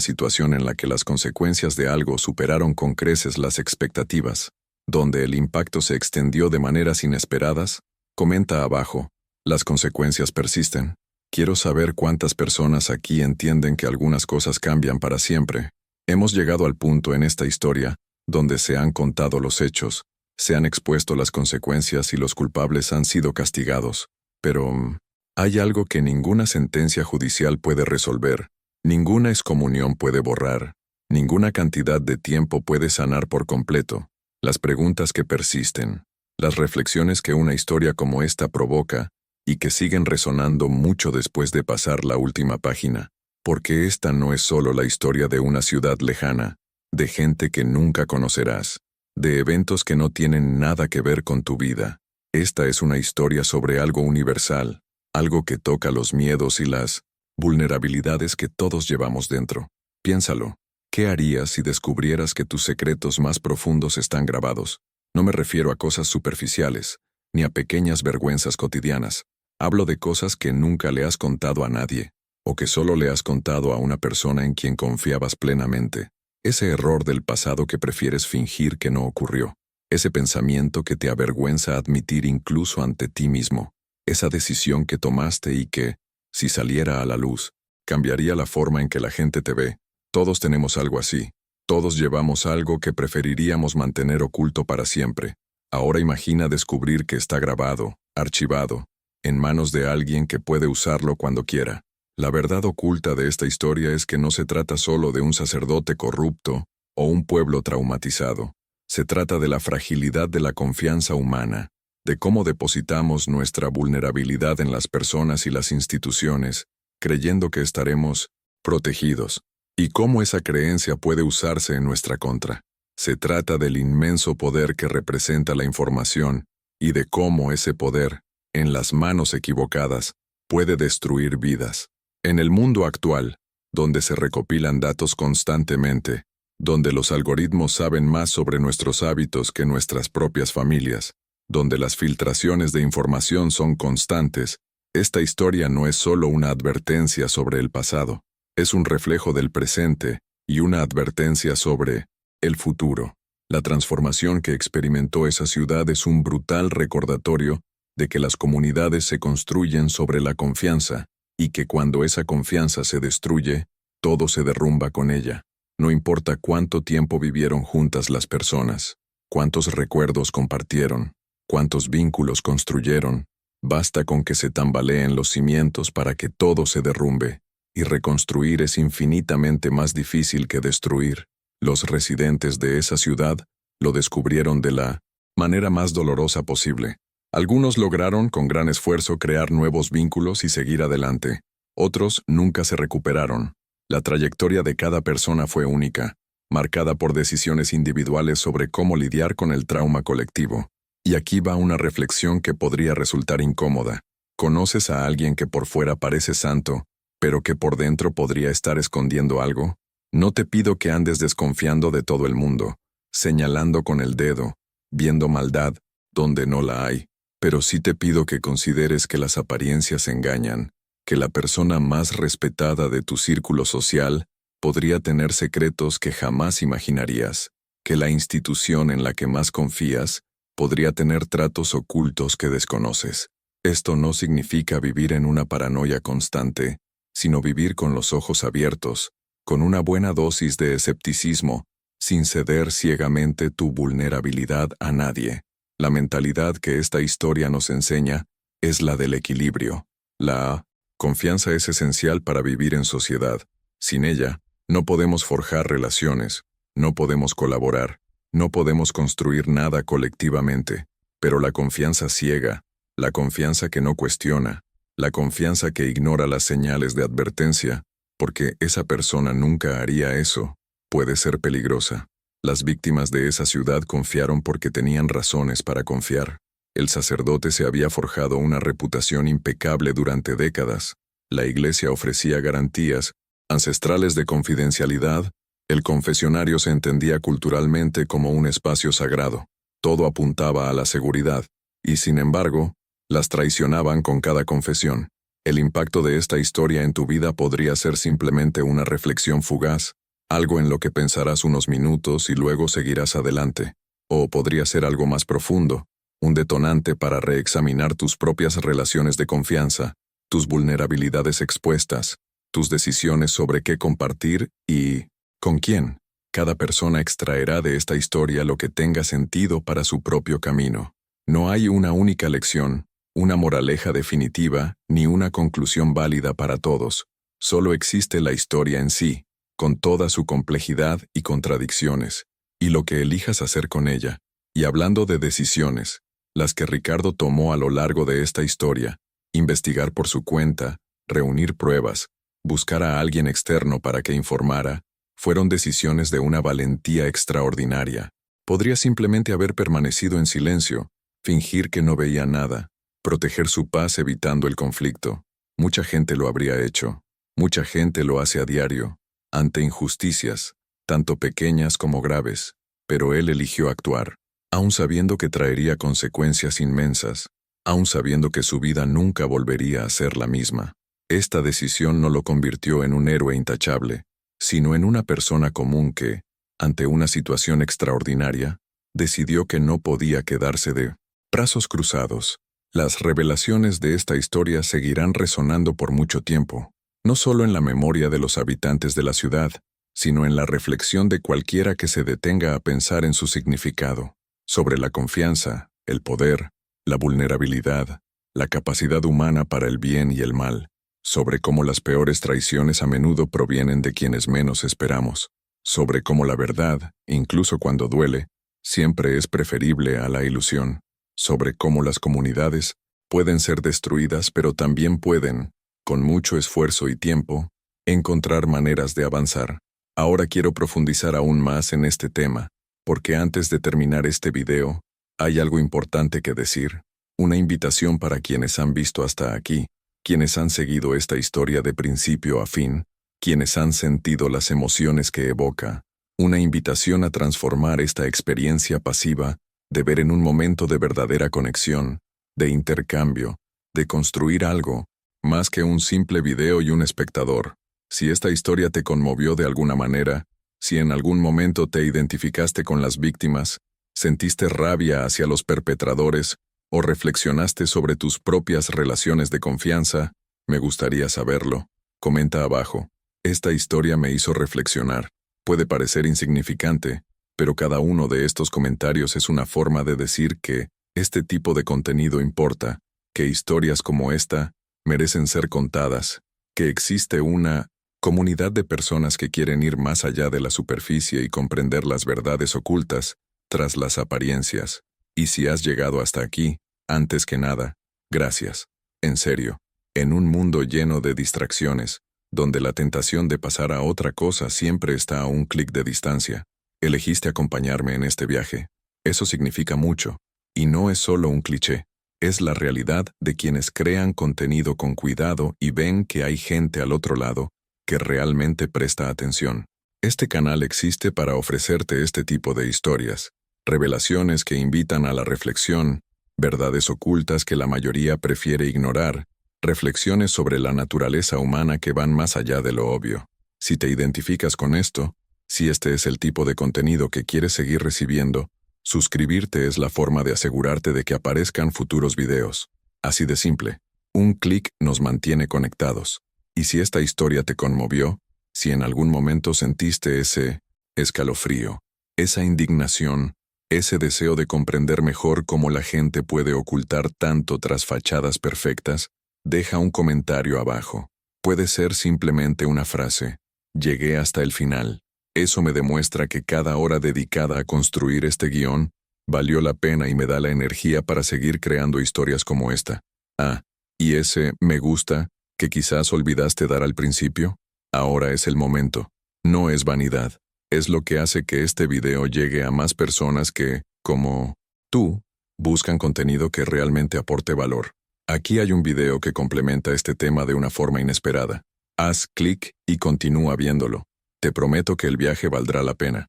situación en la que las consecuencias de algo superaron con creces las expectativas, donde el impacto se extendió de maneras inesperadas, comenta abajo, las consecuencias persisten. Quiero saber cuántas personas aquí entienden que algunas cosas cambian para siempre. Hemos llegado al punto en esta historia donde se han contado los hechos, se han expuesto las consecuencias y los culpables han sido castigados. Pero hay algo que ninguna sentencia judicial puede resolver, ninguna excomunión puede borrar, ninguna cantidad de tiempo puede sanar por completo. Las preguntas que persisten, las reflexiones que una historia como esta provoca y que siguen resonando mucho después de pasar la última página, porque esta no es solo la historia de una ciudad lejana, de gente que nunca conocerás, de eventos que no tienen nada que ver con tu vida. Esta es una historia sobre algo universal, algo que toca los miedos y las vulnerabilidades que todos llevamos dentro. Piénsalo, ¿qué harías si descubrieras que tus secretos más profundos están grabados? No me refiero a cosas superficiales, ni a pequeñas vergüenzas cotidianas. Hablo de cosas que nunca le has contado a nadie, o que solo le has contado a una persona en quien confiabas plenamente. Ese error del pasado que prefieres fingir que no ocurrió. Ese pensamiento que te avergüenza admitir incluso ante ti mismo. Esa decisión que tomaste y que, si saliera a la luz, cambiaría la forma en que la gente te ve. Todos tenemos algo así. Todos llevamos algo que preferiríamos mantener oculto para siempre. Ahora imagina descubrir que está grabado, archivado, en manos de alguien que puede usarlo cuando quiera. La verdad oculta de esta historia es que no se trata solo de un sacerdote corrupto o un pueblo traumatizado. Se trata de la fragilidad de la confianza humana, de cómo depositamos nuestra vulnerabilidad en las personas y las instituciones, creyendo que estaremos protegidos, y cómo esa creencia puede usarse en nuestra contra. Se trata del inmenso poder que representa la información y de cómo ese poder, en las manos equivocadas, puede destruir vidas. En el mundo actual, donde se recopilan datos constantemente, donde los algoritmos saben más sobre nuestros hábitos que nuestras propias familias, donde las filtraciones de información son constantes, esta historia no es solo una advertencia sobre el pasado, es un reflejo del presente y una advertencia sobre el futuro. La transformación que experimentó esa ciudad es un brutal recordatorio de que las comunidades se construyen sobre la confianza y que cuando esa confianza se destruye, todo se derrumba con ella. No importa cuánto tiempo vivieron juntas las personas, cuántos recuerdos compartieron, cuántos vínculos construyeron, basta con que se tambaleen los cimientos para que todo se derrumbe, y reconstruir es infinitamente más difícil que destruir. Los residentes de esa ciudad lo descubrieron de la manera más dolorosa posible. Algunos lograron con gran esfuerzo crear nuevos vínculos y seguir adelante. Otros nunca se recuperaron. La trayectoria de cada persona fue única, marcada por decisiones individuales sobre cómo lidiar con el trauma colectivo. Y aquí va una reflexión que podría resultar incómoda. ¿Conoces a alguien que por fuera parece santo, pero que por dentro podría estar escondiendo algo? No te pido que andes desconfiando de todo el mundo, señalando con el dedo, viendo maldad donde no la hay. Pero sí te pido que consideres que las apariencias engañan, que la persona más respetada de tu círculo social podría tener secretos que jamás imaginarías, que la institución en la que más confías podría tener tratos ocultos que desconoces. Esto no significa vivir en una paranoia constante, sino vivir con los ojos abiertos, con una buena dosis de escepticismo, sin ceder ciegamente tu vulnerabilidad a nadie. La mentalidad que esta historia nos enseña es la del equilibrio. La Confianza es esencial para vivir en sociedad. Sin ella, no podemos forjar relaciones, no podemos colaborar, no podemos construir nada colectivamente. Pero la confianza ciega, la confianza que no cuestiona, la confianza que ignora las señales de advertencia, porque esa persona nunca haría eso, puede ser peligrosa. Las víctimas de esa ciudad confiaron porque tenían razones para confiar. El sacerdote se había forjado una reputación impecable durante décadas. La iglesia ofrecía garantías ancestrales de confidencialidad. El confesionario se entendía culturalmente como un espacio sagrado. Todo apuntaba a la seguridad, y sin embargo, las traicionaban con cada confesión. El impacto de esta historia en tu vida podría ser simplemente una reflexión fugaz, algo en lo que pensarás unos minutos y luego seguirás adelante. O podría ser algo más profundo, un detonante para reexaminar tus propias relaciones de confianza, tus vulnerabilidades expuestas, tus decisiones sobre qué compartir y con quién. Cada persona extraerá de esta historia lo que tenga sentido para su propio camino. No hay una única lección, una moraleja definitiva, ni una conclusión válida para todos. Solo existe la historia en sí, con toda su complejidad y contradicciones, y lo que elijas hacer con ella. Y hablando de decisiones, las que Ricardo tomó a lo largo de esta historia, investigar por su cuenta, reunir pruebas, buscar a alguien externo para que informara, fueron decisiones de una valentía extraordinaria. Podría simplemente haber permanecido en silencio, fingir que no veía nada, proteger su paz evitando el conflicto. Mucha gente lo habría hecho. Mucha gente lo hace a diario, ante injusticias, tanto pequeñas como graves, pero él eligió actuar, aun sabiendo que traería consecuencias inmensas, aun sabiendo que su vida nunca volvería a ser la misma. Esta decisión no lo convirtió en un héroe intachable, sino en una persona común que, ante una situación extraordinaria, decidió que no podía quedarse de brazos cruzados. Las revelaciones de esta historia seguirán resonando por mucho tiempo, no solo en la memoria de los habitantes de la ciudad, sino en la reflexión de cualquiera que se detenga a pensar en su significado, sobre la confianza, el poder, la vulnerabilidad, la capacidad humana para el bien y el mal, sobre cómo las peores traiciones a menudo provienen de quienes menos esperamos, sobre cómo la verdad, incluso cuando duele, siempre es preferible a la ilusión, sobre cómo las comunidades pueden ser destruidas pero también pueden, con mucho esfuerzo y tiempo, encontrar maneras de avanzar. Ahora quiero profundizar aún más en este tema, porque antes de terminar este video, hay algo importante que decir, una invitación para quienes han visto hasta aquí, quienes han seguido esta historia de principio a fin, quienes han sentido las emociones que evoca, una invitación a transformar esta experiencia pasiva, de ver en un momento de verdadera conexión, de intercambio, de construir algo, más que un simple video y un espectador. Si esta historia te conmovió de alguna manera, si en algún momento te identificaste con las víctimas, sentiste rabia hacia los perpetradores, o reflexionaste sobre tus propias relaciones de confianza, me gustaría saberlo. Comenta abajo. Esta historia me hizo reflexionar. Puede parecer insignificante, pero cada uno de estos comentarios es una forma de decir que este tipo de contenido importa, que historias como esta merecen ser contadas, que existe una comunidad de personas que quieren ir más allá de la superficie y comprender las verdades ocultas tras las apariencias. Y si has llegado hasta aquí, antes que nada, gracias. En serio, en un mundo lleno de distracciones, donde la tentación de pasar a otra cosa siempre está a un clic de distancia, elegiste acompañarme en este viaje. Eso significa mucho, y no es solo un cliché, es la realidad de quienes crean contenido con cuidado y ven que hay gente al otro lado que realmente presta atención. Este canal existe para ofrecerte este tipo de historias, revelaciones que invitan a la reflexión, verdades ocultas que la mayoría prefiere ignorar, reflexiones sobre la naturaleza humana que van más allá de lo obvio. Si te identificas con esto, si este es el tipo de contenido que quieres seguir recibiendo, suscribirte es la forma de asegurarte de que aparezcan futuros videos. Así de simple. Un clic nos mantiene conectados. Y si esta historia te conmovió, si en algún momento sentiste ese escalofrío, esa indignación, ese deseo de comprender mejor cómo la gente puede ocultar tanto tras fachadas perfectas, Deja un comentario abajo. Puede ser simplemente una frase. Llegué hasta el final. Eso me demuestra que cada hora dedicada a construir este guión valió la pena y me da la energía para seguir creando historias como esta. Ah, y ese me gusta que quizás olvidaste dar al principio. Ahora es el momento. No es vanidad. Es lo que hace que este video llegue a más personas que, como tú, buscan contenido que realmente aporte valor. Aquí hay un video que complementa este tema de una forma inesperada. Haz clic y continúa viéndolo. Te prometo que el viaje valdrá la pena.